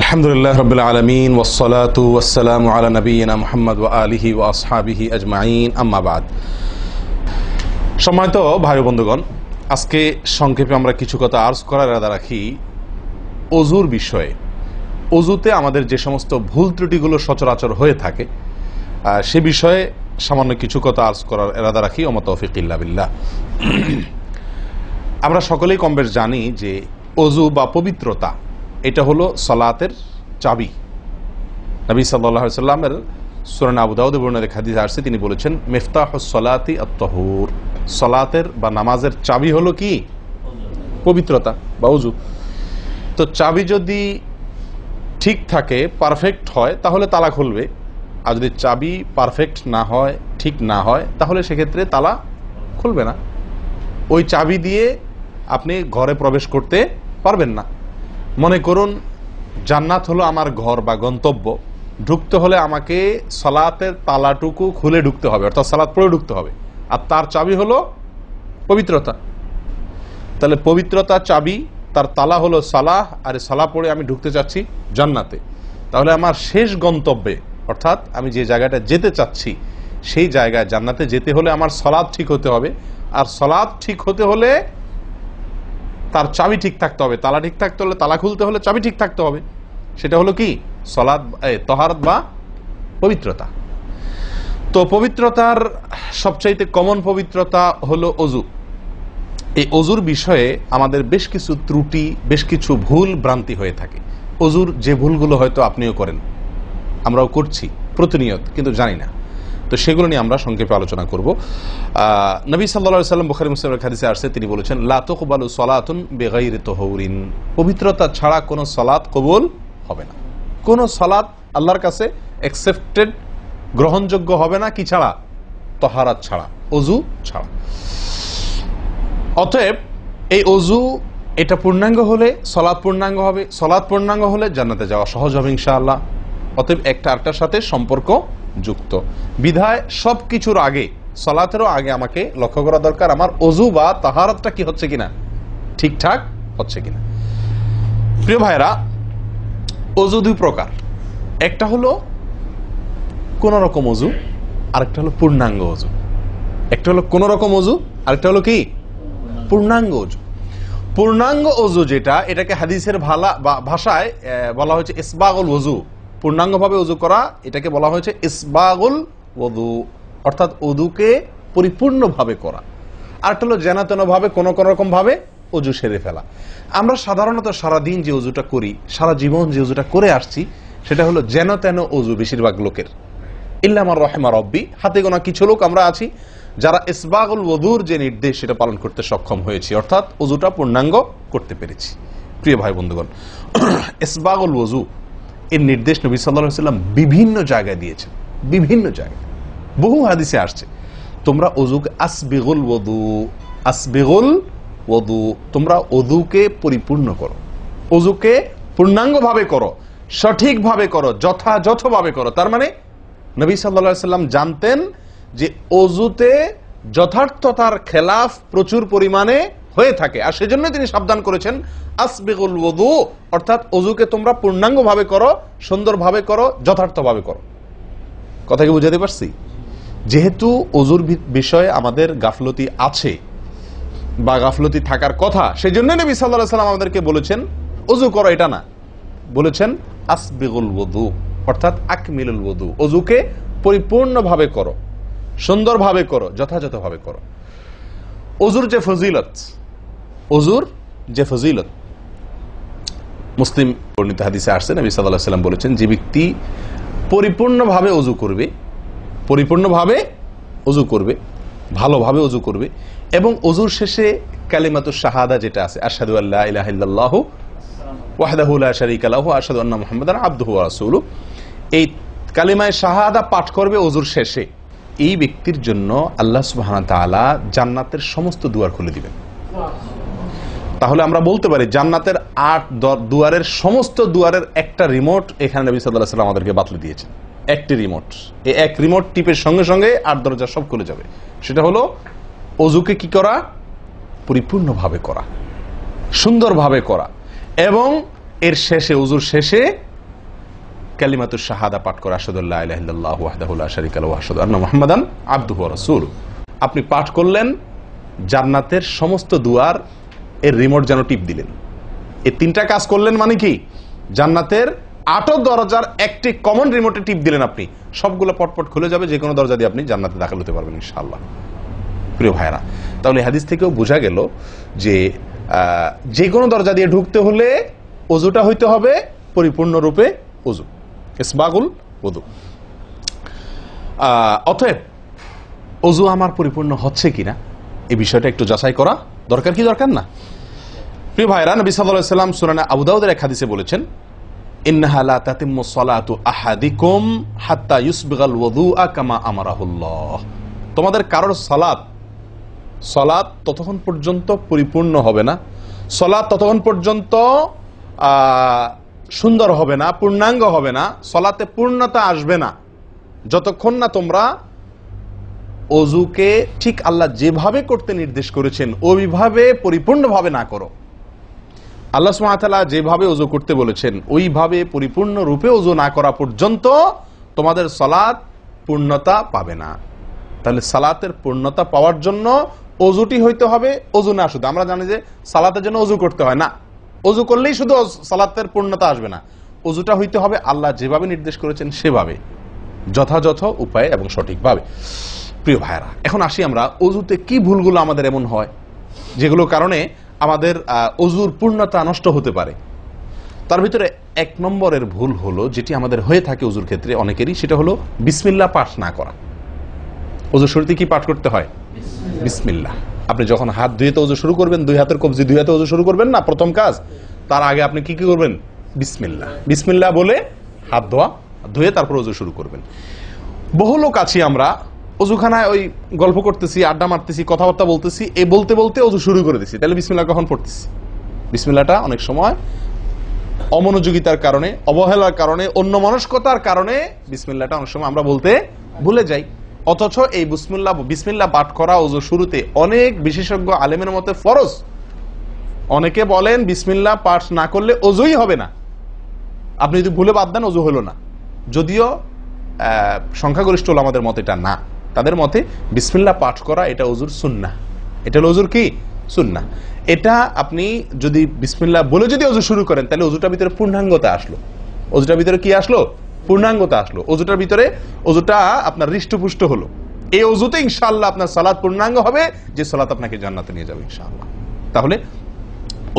আলহামদুলিল্লাহ রাব্বিল আলামিন ওয়াসসালাতু ওয়াসসালামু আলা নাবিয়িনা মুহাম্মদ ওয়া আলিহি ওয়া আসহাবিহি আজমাইন, আম্মা বাদ। সম্মানিত ভাই ও বন্ধুগণ, আজকে সংক্ষেপে আমরা কিছু কথা আর্জ করার ইরাদা রাখি ওযুর বিষয়ে। ওযুতে আমাদের যে সমস্ত ভুল ত্রুটিগুলো সচরাচর হয়ে থাকে সে বিষয়ে সামান্য কিছু কথা আর্জ করার ইরাদা রাখি। ওয়া মা তাওফীক ইল্লা বিল্লাহ। আমরা সকলেই কমবেশ জানি যে ওযু বা পবিত্রতা এটা হলো সালাতের চাবি। নবী সাল্লাল্লাহু আলাইহি ওয়াসাল্লামের সূরা আবু দাউদে বর্ণিত হাদিসে আসছে, তিনি বলেছেন মিফতাহুস সালাতি আত-তাহুর, সালাতের বা নামাজের চাবি হলো কি? পবিত্রতা বা ওযু। তো চাবি যদি ঠিক থাকে, পারফেক্ট হয়, তাহলে তালা খুলবে। আর যদি চাবি পারফেক্ট না হয়, ঠিক না হয়, তাহলে সেক্ষেত্রে তালা খুলবে না। ওই চাবি দিয়ে আপনি ঘরে প্রবেশ করতে পারবেন না। মনে করুন জান্নাত হলো আমার ঘর বা গন্তব্য, ঢুকতে হলে আমাকে সালাতের তালাটুকু খুলে ঢুকতে হবে, অর্থাৎ সালাত পড়ে ঢুকতে হবে, আর তার চাবি হলো পবিত্রতা। তাহলে পবিত্রতা চাবি, তার তালা হলো সালাহ, আর সালাহ পড়ে আমি ঢুকতে চাচ্ছি জান্নাতে। তাহলে আমার শেষ গন্তব্যে, অর্থাৎ আমি যে জায়গাটা যেতে চাচ্ছি সেই জায়গায় জান্নাতে যেতে হলে আমার সালাত ঠিক হতে হবে, আর সালাত ঠিক হতে হলে তার চাবি ঠিক থাকতে হবে। তালা ঠিক থাকতে হলে, তালা খুলতে হলে চাবি ঠিক থাকতে হবে। সেটা হলো কি? সালাত, তাহারাত বা পবিত্রতা। তো পবিত্রতার সবচাইতে কমন পবিত্রতা হলো ওযু। এই ওযুর বিষয়ে আমাদের বেশ কিছু ত্রুটি, বেশ কিছু ভুল ভ্রান্তি হয়ে থাকে। ওযুর যে ভুলগুলো হয়তো আপনিও করেন, আমরাও করছি প্রতিনিয়ত, কিন্তু জানি না। তো সেগুলো নিয়ে আমরা সংক্ষেপে আলোচনা করব। নবী সাল্লাল্লাহু আলাইহি ওয়াসাল্লাম বুখারী মুসলিমের হাদিসে আসছে, তিনি বলেছেন লা তুকবালু সালাতুন বিগাইরি তাহুরিন, পবিত্রতা ছাড়া কোনো সালাত কবুল হবে না। কোনো সালাত আল্লাহর কাছে অ্যাকসেপ্টেড, গ্রহণযোগ্য হবে না। কি ছাড়া? তাহারাত ছাড়া, ওযু ছাড়া। অতএব এই ওযু এটা পূর্ণাঙ্গ হলে সালাত পূর্ণাঙ্গ হবে, সালাত পূর্ণাঙ্গ হলে জান্নাতে যাওয়া সহজ হবে ইনশাআল্লাহ। অতএব একটা আরেকটার সাথে সম্পর্ক যুক্ত বিধায় সবকিছুর আগে, সালাতেরও আগে আমাকে লক্ষ্য করা দরকার আমার ওযু বা তাহারাতটা কি হচ্ছে কিনা, ঠিকঠাক হচ্ছে কিনা। প্রিয় ভাইরা, ওযু দুই প্রকার। একটা হলো কোন রকম ওযু, আরেকটা হলো পূর্ণাঙ্গ ওযু। একটা হলো কোন রকম ওযু, আরেকটা হলো কি? পূর্ণাঙ্গ ওযু। পূর্ণাঙ্গ ওযু যেটা, এটাকে হাদিসের ভাষায় বলা হয়েছে ইসবাগুল ওযু। পূর্ণাঙ্গভাবে ওযু করা, এটাকে বলা হয়েছে ইসবাগুল ওযু, অর্থাৎ ওযুকে পরিপূর্ণভাবে করা। আরেকটা হলো যেন তেন ভাবে, কোন কোন রকম ভাবে ওযু সেরে ফেলা। আমরা সাধারণত সারাদিন যে ওযুটা করি, সারা জীবন যে ওযুটা করে আসছি, সেটা হলো যেন তেন ওযু বেশিরভাগ লোকের। ইল্লা মান রাহিমা রব্বি, হাতে গোনা কিছু লোক আমরা আছি যারা ইসবাগুল ওযুর যে নির্দেশ সেটা পালন করতে সক্ষম হয়েছি, অর্থাৎ ওযুটা পূর্ণাঙ্গ করতে পেরেছি। প্রিয় ভাই বন্ধুগণ, ইসবাগুল ওযু এর নির্দেশ নবী সাল্লাল্লাহু আলাইহি ওয়াসাল্লাম বিভিন্ন জায়গায় দিয়েছেন, বিভিন্ন জায়গায় বহু হাদিসে আসছে। তোমরা ওযুকে আসবিগুল ওযু, আসবিগুল ওযু, তোমরা ওযুকে পরিপূর্ণ করো, ওযুকে পূর্ণাঙ্গভাবে করো, সঠিকভাবে করো, যথাযথভাবে করো। তার মানে নবী সাল্লাল্লাহু আলাইহি ওয়াসাল্লাম জানতেন যে ওযুতে যথার্থতার খেলাফ প্রচুর পরিমাণে হয়ে থাকে, আর সেজন্য তিনি সাবধান করেছেন আসবিগুল ওযু, অর্থাৎ ওযুকে তোমরা পূর্ণাঙ্গভাবে করো, সুন্দরভাবে করো, যথার্থভাবে করো। কথা কি বুঝাতে পারছি? যেহেতু ওযুর বিষয়ে আমাদের গাফলতি আছে বা গাফলতি থাকার কথা, সেই জন্য নবী সাল্লাল্লাহু আলাইহি ওয়াসাল্লাম আমাদেরকে বলেছেন ওযু করো, এটা না, বলেছেন আসবিগুল ওযু, অর্থাৎ আকমিলুল ওযু, ওযুকে পরিপূর্ণভাবে করো, সুন্দরভাবে করো, যথাযথভাবে করো। ওযুর যে ফজিলত, ওযুর যে ফজিলত মুসলিম বর্ণিত হাদিসে আসছে, নবী সাল্লাল্লাহু আলাইহি ওয়াসাল্লাম বলেছেন যে ব্যক্তি পরিপূর্ণভাবে ওযু করবে, পরিপূর্ণভাবে ওযু করবে, ভালোভাবে ওযু করবে, এবং ওযুর শেষে কালিমাতুশ শাহাদা যেটা আছে, আশহাদু আল্লা ইলাহা ইল্লাল্লাহু ওয়াহদাহু লা শারীকা লাহু ওয়া আশহাদু আন্না মুহাম্মাদান আবদুহু ওয়া রাসূলুহু, এই কালিমায়ে শাহাদা পাঠ করবে ওযুর শেষে, এই ব্যক্তির জন্য আল্লাহ সুবহানাহু ওয়া তাআলা জান্নাতের সমস্ত দুয়ার খুলে দিবেন। তাহলে আমরা বলতে পারি জান্নাতের 8 দুয়ারের সমস্ত দুয়ারের একটা রিমোট এখানে নবী সাল্লাল্লাহু আলাইহি ওয়াসাল্লাম আমাদেরকে বাতলে দিয়েছেন। একটি রিমোট, এই এক রিমোট টিপের সঙ্গে সঙ্গে 8 দরজা সব খুলে যাবে। সেটা হলো ওযুকে কি করা? পরিপূর্ণভাবে করা, সুন্দরভাবে করা, এবং এর শেষে, উজুর শেষে কালিমাতুশ শাহাদা পাঠ করে, আশহাদু আল্লা ইলাহা ইল্লাল্লাহু ওয়াহদাহু লা শারীকা লাহু ওয়া আশহাদু আন্না মুহাম্মাদান আবদুহু ওয়া রাসূলুহু। আপনি পাঠ করলেন, জান্নাতের সমস্ত দুয়ার এর রিমোট যেন টিপ দিলেন। এই তিনটা কাজ করলেন মানে কি? জান্নাতের 8 দরজার একটি কমন রিমোটে টিপ দিলেন আপনি, সবগুলো পটপট খুলে যাবে, যে কোনো দরজা দিয়ে আপনি জান্নাতে দাখিল হতে পারবেন ইনশাআল্লাহ। প্রিয় ভাইরা, তাহলে হাদিস থেকেও বোঝা গেল যে যে কোনো দরজা দিয়ে ঢুকতে হলে ওযুটা হইতে হবে পরিপূর্ণরূপে ওযু, ইসবাগুল ওযু। অতএব ওযু আমার পরিপূর্ণ হচ্ছে কিনা এই বিষয়টা একটু যাচাই করা দরকার, কি দরকার না? প্রিয় ভাইরা, নবী সাল্লাল্লাহু আলাইহি ওয়াসাল্লাম সূরা আবু দাউদের এক হাদিসে বলেছেন, ইন্নাহা লা তাতিম্মু সালাতু আহাদিকুম হাত্তা ইউসবিগাল ওযুআ কামা আমারাহুল্লাহ। তোমাদের কারোর সালাত ততক্ষণ পর্যন্ত পরিপূর্ণ হবে না, সালাত ততক্ষণ পর্যন্ত সুন্দর হবে না, পূর্ণাঙ্গ হবে না, সালাতে পূর্ণতা আসবে না, যতক্ষণ না তোমরা ওযুকে ঠিক আল্লাহ যেভাবে করতে নির্দেশ করেছেন ওইভাবে পরিপূর্ণভাবে না করো। আল্লাহ সুবহানাহু ওয়া তাআলা যেভাবে ওযু করতে বলেছেন ওইভাবে পরিপূর্ণ রূপে ওযু না করা পর্যন্ত তোমাদের সালাত পূর্ণতা পাবে না। তাহলে সালাতের পূর্ণতা পাওয়ার জন্য ওযুটি হইতে হবে, ওযু না শুধু। আমরা জানি যে সালাতের জন্য ওযু করতে হয় না, ওযু করলেই শুধু সালাতের পূর্ণতা আসবে না, ওযুটা হইতে হবে আল্লাহ যেভাবে নির্দেশ করেছেন সেভাবে, যথাযথ উপায়ে এবং সঠিকভাবে। প্রিয় ভাইরা, এখন আসি আমরা ওযুতে কি ভুলগুলো আমাদের এমন হয় যেগুলো কারণে আমাদের ওযুর পূর্ণতা নষ্ট হতে পারে। তার ভিতরে 1 নম্বরের ভুল হলো, যেটি আমাদের হয়ে থাকে ওযুর ক্ষেত্রে অনেকেরই, সেটা হলো বিসমিল্লাহ পাঠ না করা। ওযুর শুরুতে কি পাঠ করতে হয়? বিসমিল্লাহ। আপনি যখন হাত ধুয়ে ওযু শুরু করবেন, 2 হাতের কবজি 2 হাতে ওযু শুরু করবেন না, প্রথম কাজ, তার আগে আপনি কি করবেন? বিসমিল্লাহ। বিসমিল্লাহ বলে হাত ধুয়ে তারপর ওযু শুরু করবেন। বহু লোক আছি আমরা ওযুখানায় ওই গল্প করতেছি, আড্ডা মারতেছি, কথাবার্তা বলতেছি, এই বলতে বলতে ওযু শুরু করে দিছি, তাহলে বিসমিল্লাহ কখন পড়তেছি? বিসমিল্লাহটা অনেক সময় অমনোযোগিতার কারণে, অবহেলার কারণে, অন্যমনস্কতার কারণে বিসমিল্লাহটা অনেক সময় আমরা বলতে ভুলে যাই। অথচ এই বিসমিল্লাহ পাঠ করা ওযু শুরুতে অনেক বিশেষজ্ঞ আলেমের মতে ফরজ। অনেকে বলেন বিসমিল্লাহ পাঠ না করলে ওযুই হবে না, আপনি যদি ভুলে বাদ দেন ওযু হলো না। যদিও সংখ্যাগরিষ্ঠ ওলামাদের মতে এটা না, তাদের মতে বিসমিল্লাহ পাঠ করা এটা ওযুর সুন্নাহ। এটা হলো ওযুর কি? সুন্নাহ। এটা আপনি যদি বিসমিল্লাহ বলে যদি ওযু শুরু করেন তাহলে ওযুটার ভিতরে পূর্ণাঙ্গতা আসলো। ওযুটার ভিতরে কি আসলো? পূর্ণাঙ্গতা আসলো। ওযুটার ভিতরে ওযুটা আপনার হৃষ্টপুষ্ট হলো। এই ওযুতে ইনশাআল্লাহ আপনার সালাত পূর্ণাঙ্গ হবে, যে সালাত আপনাকে জান্নাতে নিয়ে যাবে ইনশাআল্লাহ। তাহলে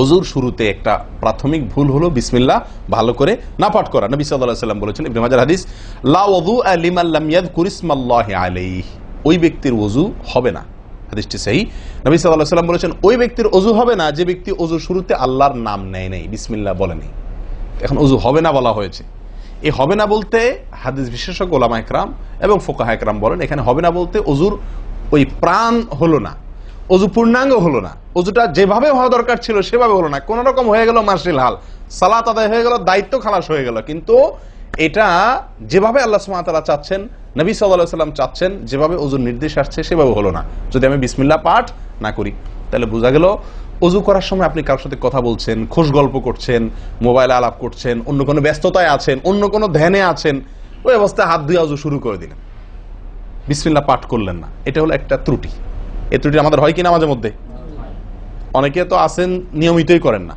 ওযুর শুরুতে একটা প্রাথমিক ভুল হলো বিসমিল্লাহ ভালো করে না পাঠ করা। নবী সাল্লাল্লাহু আলাইহি ওয়াসাল্লাম বলেছেন, ইবনে মাজাহ হাদিস, লা ওযুআ লিমান লাম ইয়াযকুর ইসমাল্লাহি আলাইহি। ওই ব্যক্তির ওযু হবে না, হাদিসটি সহিহ। নবী সাল্লাল্লাহু আলাইহি ওয়াসাল্লাম বলেছেন, ওই ব্যক্তির ওযু হবে না যে ব্যক্তি ওযুর শুরুতে আল্লাহর নাম নেয় নাই, বিসমিল্লাহ বলেনি। এখন ওযু হবে না বলা হয়েছে। এই হবে না বলতে হাদিস বিশেষজ্ঞ ওলামা ইকরাম এবং ফুকাহা ইকরাম বলেন, এখানে হবে না বলতে ওযুর ওই প্রাণ হলো না, ওযু পূর্ণাঙ্গ হলো না, ওযুটা যেভাবে হওয়া দরকার ছিল সেভাবে হলো না। কোন রকম হয়ে গেল মার্শাল হাল, সালাত আদায় হয়ে গেল, দায়িত্ব খালাস হয়ে গেল, কিন্তু এটা যেভাবে আল্লাহ সুবহানাহু ওয়া তাআলা চাচ্ছেন, নবী সাল্লাল্লাহু আলাইহি ওয়াসাল্লাম চাচ্ছেন, যেভাবে ওযুর নির্দেশ আসছে সেভাবে হলো না। যদি আমি বিসমিল্লাহ পাঠ না করি, তাহলে বোঝা গেল ওযু করার সময় আপনি কারোর সাথে কথা বলছেন, খোশ গল্প করছেন, মোবাইলে আলাপ করছেন, অন্য কোনো ব্যস্ততায় আছেন, অন্য কোনো ধ্যানে আছেন, ওই অবস্থায় হাত ধুয়ে ওযু শুরু করে দিলেন, বিসমিল্লাহ পাঠ করলেন না। এটা হলো একটা ত্রুটি। এই ত্রুটি আমাদের হয় কিনা মাঝে মধ্যে? অনেকে তো আছেন নিয়মিতই করেন না,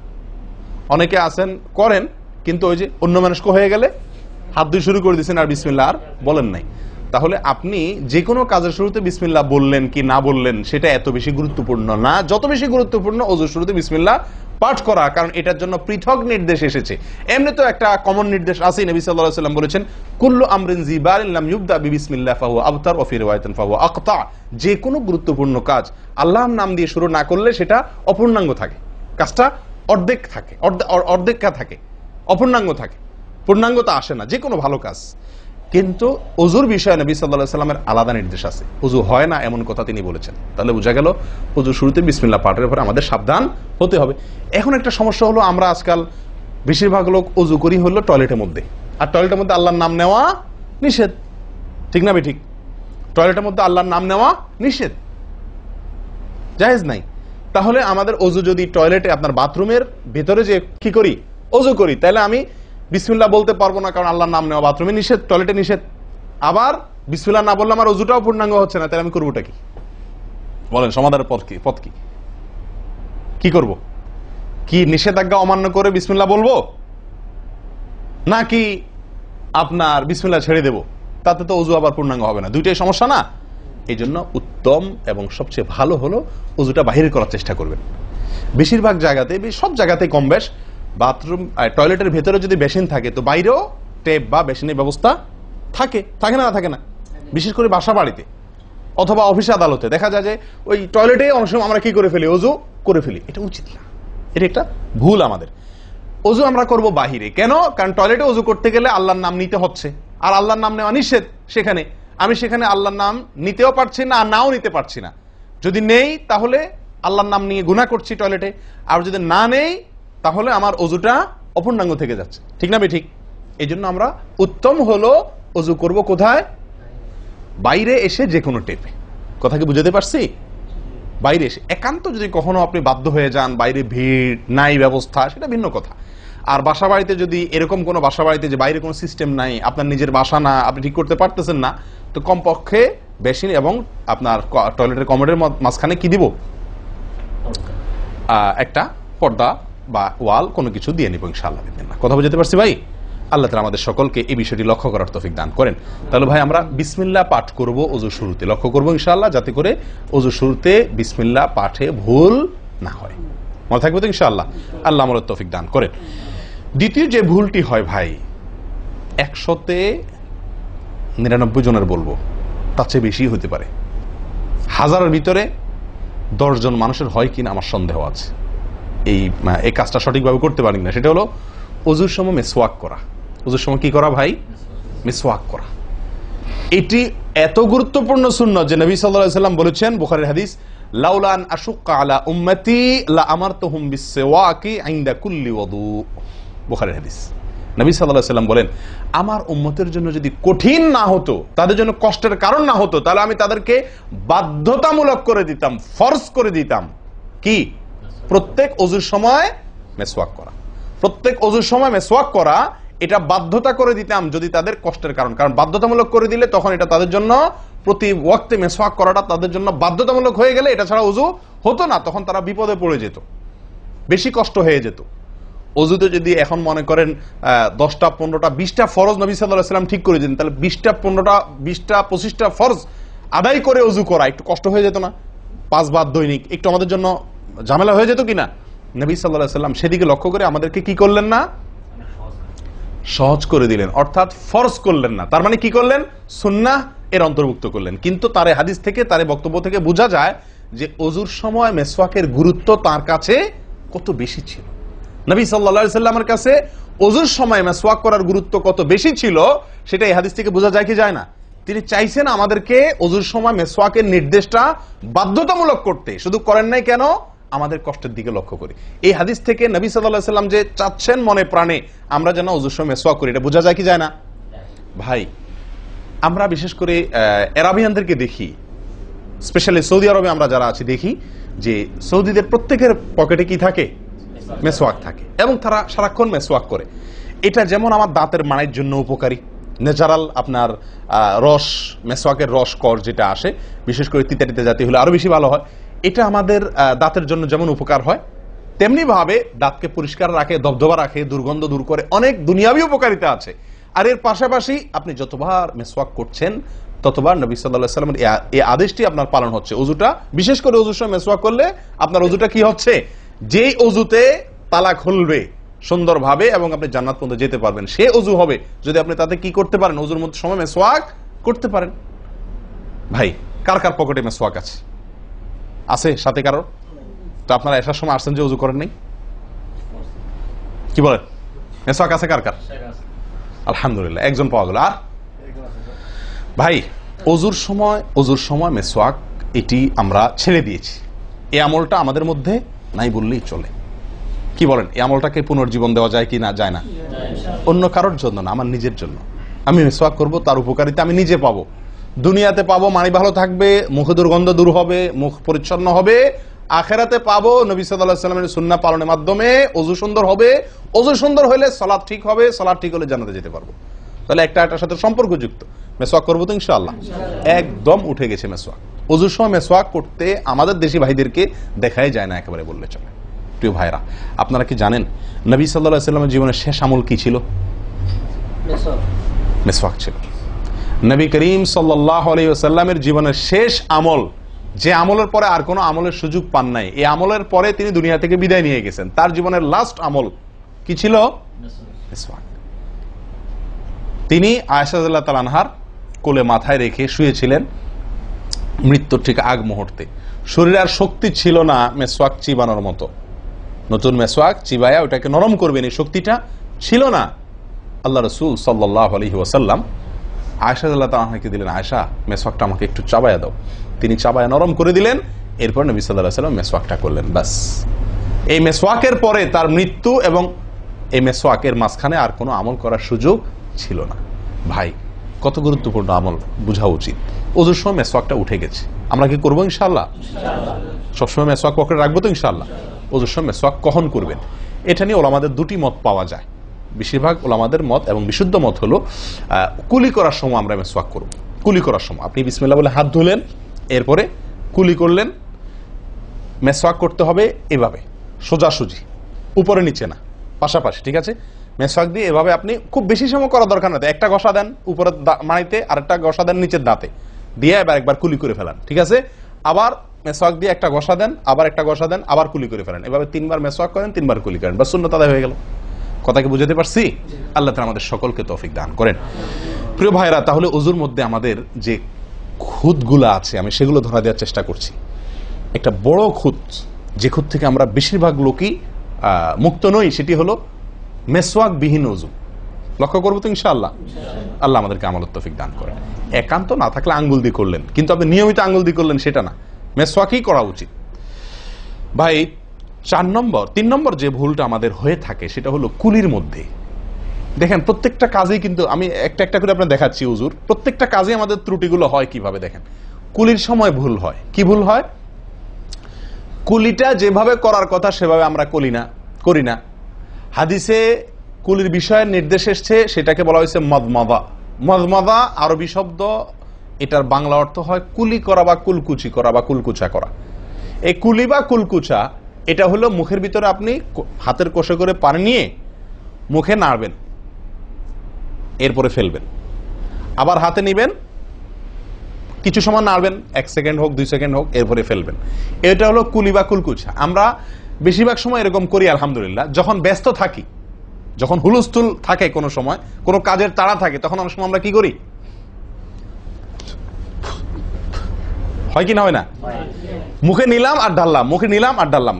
অনেকে আছেন করেন কিন্তু ওই যে অন্য মানুষ হয়ে গেলে হাত ধুয়ে শুরু করে দিয়েছেন আর বিসমিল্লাহ আর বলেন নাই। তাহলে আপনি যে কোনো কাজের শুরুতে বিসমিল্লাহ বললেন কি না বললেন সেটা এত বেশি গুরুত্বপূর্ণ না, যত বেশি গুরুত্বপূর্ণ ওযুর শুরুতে বিসমিল্লাহ পাঠ করা, কারণ এটার জন্য পৃথক নির্দেশ এসেছে। এমনি তো একটা কমন নির্দেশ আছে, নবী সাল্লাল্লাহু আলাইহি ওয়াসাল্লাম বলেছেন, কুল্লু আমরিন জিবারিন লাম ইউবদা বিবিসমিল্লাহ ফাহুয়া আবতার ওয়া ফি রিওয়ায়াতিন ফাহুয়া আকতা। যে কোনো গুরুত্বপূর্ণ কাজ আল্লাহর নাম দিয়ে শুরু না করলে সেটা অপূর্ণাঙ্গ থাকে, কাজটা অর্ধেক থাকে, অর্ধেকা থাকে, অপূর্ণাঙ্গ থাকে, পূর্ণাঙ্গতা আসে না যে কোনো ভালো কাজ। কিন্তু ওযুর বিষয়ে নবী সাল্লাল্লাহু আলাইহি ওয়াসাল্লামের আলাদা নির্দেশ আছে, ওযু হয় না এমন কথা তিনি বলেছেন। তাহলে বোঝা গেল ওযুর শুরুতে বিসমিল্লাহ পাঠের পরে আমাদের সাবধান হতে হবে। এখন একটা সমস্যা হলো, আমরা আজকাল বেশিরভাগ লোক ওযু করি হলো টয়লেটের মধ্যে, আর টয়লেটের মধ্যে আল্লাহর নাম নেওয়া নিষেধ, ঠিক না ঠিক? টয়লেটের মধ্যে আল্লাহর নাম নেওয়া নিষেধ, জায়েজ নাই। তাহলে আমাদের ওযু যদি টয়লেটে আপনার বাথরুমের ভেতরে যে কি করি অজু করি, তাহলে আমি বিসমিল্লাহ বলতে পারবো না, কারণ আল্লাহর নাম নেওয়া বাথরুমে নিষেধ, টয়লেটে নিষেধ। আবার বিসমিল্লাহ না বললে আমার অজুটাও পূর্ণাঙ্গ হচ্ছে না, তাহলে আমি করবোটা কি? বলেন, সমাধানের পথ কি? কি করব? কি নিষেধাজ্ঞা অমান্য করে বিসমিল্লাহ বলবো, নাকি আপনার বিসমিল্লাহ ছেড়ে দেব? তাতে তো অজু আবার পূর্ণাঙ্গ হবে না, দুইটাই সমস্যা না? এই জন্য উত্তম এবং সবচেয়ে ভালো হলো অজুটা বাহির করার চেষ্টা করবেন। বেশিরভাগ জায়গাতে, সব জায়গাতে কম বেশ, বাথরুম টয়লেটের ভেতরে যদি বেসিন থাকে তো বাইরেও টেপ বা বেসিনের ব্যবস্থা থাকে, থাকে না থাকে না? বিশেষ করে বাসা বাড়িতে অথবা অফিস আদালতে দেখা যায় যে ওই টয়লেটে অনেক সময় আমরা কি করে ফেলি, অজু করে ফেলি। এটা উচিত না, এটা একটা ভুল আমাদের। অজু আমরা করব বাহিরে। কেন? কারণ টয়লেটে অজু করতে গেলে আল্লাহর নাম নিতে হচ্ছে, আর আল্লাহর নাম নেওয়া নিষেধ। সেখানে আমি আল্লাহর নাম নিতেও পারছি না, আর নাও নিতে পারছি না। যদি নেই তাহলে আল্লাহর নাম নিয়ে গুনাহ করছি টয়লেটে, আর যদি না নেই তাহলে আমার অজুটা অপূর্ণাঙ্গ থেকে যাচ্ছে। ঠিক না ঠিক? এই জন্য আমরা উত্তম হলো অজু করব কোথায়? বাইরে এসে যে কোনো টেপে। কথা কি বুঝাতে পারছি? বাইরে এসে একান্ত যদি কখনো আপনি বাধ্য হয়ে যান, বাইরে ভিড় নাই, ব্যবস্থা, সেটা ভিন্ন কথা। আর বাসা বাড়িতে যদি এরকম কোনো বাসা বাড়িতে যে বাইরে কোনো সিস্টেম নাই, আপনার নিজের বাসা না, আপনি ঠিক করতে পারতেছেন না, তো কমপক্ষে বেসিন এবং আপনার টয়লেটের কমোডের মাঝখানে কি দিব? একটা পর্দা বা ওয়াল কোনো কিছু দিয়ে নিব ইনশাআল্লাহ। কথা বুঝতে পারছি ভাই? আল্লাহ তাআলা আমাদের সকলকে এই বিষয়টি লক্ষ্য করার তৌফিক দান করেন। তাহলে ভাই আমরা বিসমিল্লাহ পাঠ করব ওযু শুরুতে, লক্ষ্য করব ইনশাআল্লাহ, যাতে করে ওযু শুরুতে বিসমিল্লাহ পাঠে ভুল না হয়। মনে থাকবে তো ইনশাআল্লাহ? আল্লাহ আমাদের তৌফিক দান করেন। দ্বিতীয় যে ভুলটি হয় ভাই, 199 জনের বলবো, তার চেয়ে বেশি হতে পারে, হাজারের ভিতরে 10 জন মানুষের হয় কিনা আমার সন্দেহ আছে এই কাজটা সঠিকভাবে করতে পারি না। সেটা হলো ওযুর সময় মিসওয়াক করা। ওযুর সময় কি করা ভাই? মিসওয়াক করা। এটি এত গুরুত্বপূর্ণ সুন্নাত যে নবী সাল্লাল্লাহু আলাইহি ওয়াসাল্লাম বলেছেন, বুখারীর হাদিস, লাউলা আন আশুক্কা আলা উম্মতি লা আমারতুহুম বিসওয়াকি ইনদা কুল্লি ওযু। বুখারীর হাদিস। নবী সাল্লাল্লাহু আলাইহি ওয়াসাল্লাম বলেন, আমার উম্মতের জন্য যদি কঠিন না হতো, তাদের জন্য কষ্টের কারণ না হতো, তাহলে আমি তাদেরকে বাধ্যতামূলক করে দিতাম, ফরজ করে দিতাম কি? প্রত্যেক ওযুর সময় মিসওয়াক করা। প্রত্যেক ওযুর সময় মিসওয়াক করা, এটা বাধ্যতা করে দিতাম যদি তাদের কষ্টের কারণ। কারণ বাধ্যতামূলক করে দিলে তখন এটা তাদের জন্য, প্রতি ওয়াক্তে মিসওয়াক করাটা তাদের জন্য বাধ্যতামূলক হয়ে গেলে এটা ছাড়া ওযু হতো না, তখন তারা বিপদে পড়ে যেত, বেশি কষ্ট হয়ে যেত। ওযুতে যদি এখন মনে করেন 10টা 15টা 20টা ফরজ নবী সাল্লাল্লাহু আলাইহি ওয়াসাল্লাম ঠিক করে দিন, তাহলে 20টা 15টা 20টা 25টা ফরজ আদায় করে ওযু করা একটু কষ্ট হয়ে যেত না? 5 বার দৈনিক একটু আমাদের জন্য ঝামেলা হয়ে যেত কিনা? নবী সাল্লাল্লাহু আলাইহি ওয়াসাল্লাম সেদিকে লক্ষ্য করে আমাদেরকে কি করলেন না? সহজ করে দিলেন, অর্থাৎ ফরজ করলেন না। তার মানে কি করলেন? সুন্নাহ এর অন্তর্ভুক্ত করলেন। কিন্তু তার হাদিস থেকে, তার বক্তব্য থেকে বোঝা যায় যে ওযুর সময় মিসওয়াকের গুরুত্ব তার কাছে কত বেশি ছিল। নবী সাল্লাল্লাহু আলাইহি ওয়াসাল্লামের কাছে ওযুর সময় মিসওয়াক করার গুরুত্ব কত বেশি ছিল, সেটা এই হাদিস থেকে বোঝা যায় কি যায় না? তিনি চাইছেন আমাদেরকে ওযুর সময় মিসওয়াকের নির্দেশটা বাধ্যতামূলক করতে। শুধু করেন নাই কেন? আমাদের কষ্টের দিকে লক্ষ্য করি। এই হাদিস থেকে নবী সাল্লাল্লাহু আলাইহি ওয়াসাল্লাম যে চাচ্ছেন মনে প্রাণে আমরা যেন ওযুর সময় মিসওয়াক করি, এটা বোঝা যায় কি যায় না? ভাই আমরা বিশেষ করে আরবিয়ানদেরকে দেখি, স্পেশালি সৌদি আরবে আমরা যারা আছি দেখি যে সৌদিদের প্রত্যেকের পকেটে কি থাকে? মিসওয়াক থাকে, এবং তারা সারাক্ষণ মিসওয়াক করে। এটা যেমন আমার দাঁতের মাড়ির জন্য উপকারী, ন্যাচারাল আপনার রস, মিসওয়াকের রস কর যেটা আসে, বিশেষ করে তিতা জাতীয় হলে আরো বেশি ভালো হয়। এটা আমাদের দাঁতের জন্য যেমন উপকার হয়, তেমনি ভাবে দাঁতকে পরিষ্কার রাখে, দবদবা রাখে, দুর্গন্ধ দূর করে, অনেক দুনিয়াবী উপকারিতা আছে। আর এর পাশাপাশি আপনি যতবার মিসওয়াক করছেন ততবার নবী সাল্লাল্লাহু আলাইহি ওয়াসাল্লামের এই আদেশটি আপনার পালন হচ্ছে। ওযুটা, বিশেষ করে ওযুর সময় মিসওয়াক করলে আপনার ওযুটা কি হচ্ছে? যেই ওযুতে তালা খুলবে সুন্দরভাবে এবং আপনি জান্নাত পর্যন্ত যেতে পারবেন, সে ওযু হবে যদি আপনি তাতে কি করতে পারেন? ওযুর মধ্যে সময় মিসওয়াক করতে পারেন। ভাই কার কার পকেটে মিসওয়াক আছে? আছে সাথে কারো? তো আপনারা আসার সময় আসছেন যে ওযু করেন নাই? কি বলেন? মিসওয়াক আছে কার কার? আলহামদুলিল্লাহ, একজন পাওয়া গেল। আর ভাই ওযুর সময় মিসওয়াক, এটি আমরা ছেড়ে দিয়েছি। এই আমলটা আমাদের মধ্যে নাই বললেই চলে। কি বলেন? এই আমলটাকে পুনর্জীবন দেওয়া যায় কি না? যায় না? অন্য কারোর জন্য না, আমার নিজের জন্য। আমি মিসওয়াক করব, তার উপকারিতা আমি নিজে পাবো, দুনিয়াতে পাবো, মানি ভালো থাকবে, মুখে দুর্গন্ধ দূর হবে, মুখ পরিচ্ছন্ন হবে, আখেরাতে পাবো নবী সাল্লাল্লাহু আলাইহি ওয়াসাল্লামের সুন্নাহ পালনের মাধ্যমে। ওযু সুন্দর হবে, ওযু সুন্দর হলে সালাত ঠিক হবে, সালাত ঠিক হলে জান্নাতে যেতে পারবো। তাহলে একটা একটার সাথে সম্পর্কযুক্ত। মেসওয়াক করবো তো ইনশাআল্লাহ? একদম উঠে গেছে মেসওয়াক। ওযুর সময় মেসওয়াক করতে আমাদের দেশি ভাইদেরকে দেখাই যায় না একেবারে বললে চলে। প্রিয় ভাইরা, আপনারা কি জানেন নবী সাল্লাল্লাহু আলাইহি ওয়াসাল্লামের জীবনের শেষ আমল কি ছিল? মেসওয়াক ছিল। নবী করিম সাল্লাল্লাহু আলাইহি ওয়াসাল্লামের জীবনের শেষ আমল, যে আমলের পরে আর কোনো আমলের সুযোগ পান নাই, এই আমলের পরে তিনি দুনিয়া থেকে বিদায় নিয়ে গেছেন। তার জীবনের লাস্ট আমল কি ছিল? মেসওয়াক। তিনি আয়েশা রাদিয়াল্লাহু তাআলা আনহার কোলে মাথায় রেখে শুয়েছিলেন মৃত্যুর ঠিক আগ মুহূর্তে। শরীরে আর শক্তি ছিল না মেসওয়াক চিবানোর মতো। নতুন মেসওয়াক চিবায়া ওটাকে নরম করবেন, এই শক্তিটা ছিল না। আল্লাহ রাসূল সাল্লাল্লাহু আলাইহি ওয়াসাল্লাম আয়েশা রাদিয়াল্লাহু তাআলা আনহাকে দিলেন, আয়েশা মেসওয়াকটা আমাকে একটু চাবায়া দাও। তিনি চাবায়া নরম করে দিলেন। এরপর নবী সাল্লাল্লাহু আলাইহি ওয়াসাল্লাম মেসওয়াকটা করলেন। বাস, এই মেসওয়াকের পরে তার মৃত্যু এবং এই মেসওয়াকের মাঝখানে আর কোনো আমল করার সুযোগ ছিল না। ভাই, কত গুরুত্বপূর্ণ আমল বোঝা উচিত। ওযুর সময় মেসওয়াকটা উঠে গেছে, আমরা কি করবো ইনশাআল্লাহ? সবসময় মেসওয়াক পকেটে রাখবো তো ইনশাআল্লাহ? ওযুর সময় মেসওয়াক কখন করবেন, এটা নিয়ে ওলামাদের দুটি মত পাওয়া যায়। বেশিরভাগ ওলামাদের মত এবং বিশুদ্ধ মত হলো কুলি করার সময় আমরা মেসওয়াক করব। কুলি করার সময় আপনি বিসমিল্লাহ বলে হাত ধুলেন, এরপরে কুলি করলেন। মেসওয়াক করতে হবে এভাবে, সোজাসুজি, উপরে নিচে না, পাশাপাশি, ঠিক আছে? মেসওয়াক দিয়ে এভাবে আপনি খুব বেশি সময় করা দরকার না, একটা ঘষা দেন উপরে মাড়িতে, আরেকটা ঘষা দেন নিচের দাঁতে, দিয়ে এবার একবার কুলি করে ফেলান, ঠিক আছে? আবার মেসওয়াক দিয়ে একটা ঘষা দেন, আবার একটা ঘষা দেন, আবার কুলি করে ফেলেন। এভাবে 3 বার মেসওয়াক করেন, 3 বার কুলি করেন, বাস সুন্নাত আদায় হয়ে গেল। কথা কি বুঝাতে পারছি? আল্লাহ তাআলা আমাদের সকলকে তৌফিক দান করেন। প্রিয় ভাইরা, তাহলে ওযুর মধ্যে আমাদের যে খুঁতগুলো আছে আমি সেগুলো ধরা দেওয়ার চেষ্টা করছি। একটা বড় খুঁত, যে খুঁত থেকে আমরা বেশিরভাগ লোকই মুক্ত নই, সেটি হলো মেসওয়াক বিহীন ওযু। লক্ষ্য করবো তো ইনশাআল্লাহ? আল্লাহ আমাদেরকে আমলের তৌফিক দান করেন। একান্ত না থাকলে আঙ্গুল দিয়ে করলেন, কিন্তু আপনি নিয়মিত আঙ্গুল দিয়ে করলেন সেটা না, মেসওয়াকই করা উচিত। ভাই, 3 নম্বর যে ভুলটা আমাদের হয়ে থাকে সেটা হলো কুলির মধ্যে। দেখেন, প্রত্যেকটা কাজেই কিন্তু আমি একটা একটা করে আপনার দেখাচ্ছি ওযুর, প্রত্যেকটা কাজে আমাদের ত্রুটিগুলো হয় কিভাবে দেখেন। কুলির সময় ভুল হয়। কি ভুল হয়? কুলিটা যেভাবে করার কথা সেভাবে আমরা করি না। হাদিসে কুলির বিষয়ে নির্দেশ এসেছে, সেটাকে বলা হয়েছে মদমাদা। মদমাদা আরবি শব্দ, এটার বাংলা অর্থ হয় কুলি করা বা কুলকুচি করা বা কুলকুচা করা। এই কুলি বা কুলকুচা এটা হলো মুখের ভিতরে আপনি হাতের কষে করে পানি নিয়ে মুখে নাড়বেন, এরপরে ফেলবেন, আবার হাতে নিবেন, কিছু সময় নাড়বেন, 1 সেকেন্ড হোক 2 সেকেন্ড হোক, এরপরে ফেলবেন। এটা হলো কুলি বা কুলকুচা। আমরা বেশিরভাগ সময় এরকম করি আলহামদুলিল্লাহ। যখন ব্যস্ত থাকি, যখন হুলস্থুল থাকে, কোনো সময় কোনো কাজের তাড়া থাকে, তখন অনেক সময় আমরা কি করি? হয় কি না হয় না? মুখে নিলাম আর ঢাললাম, মুখে নিলাম আর ঢাললাম।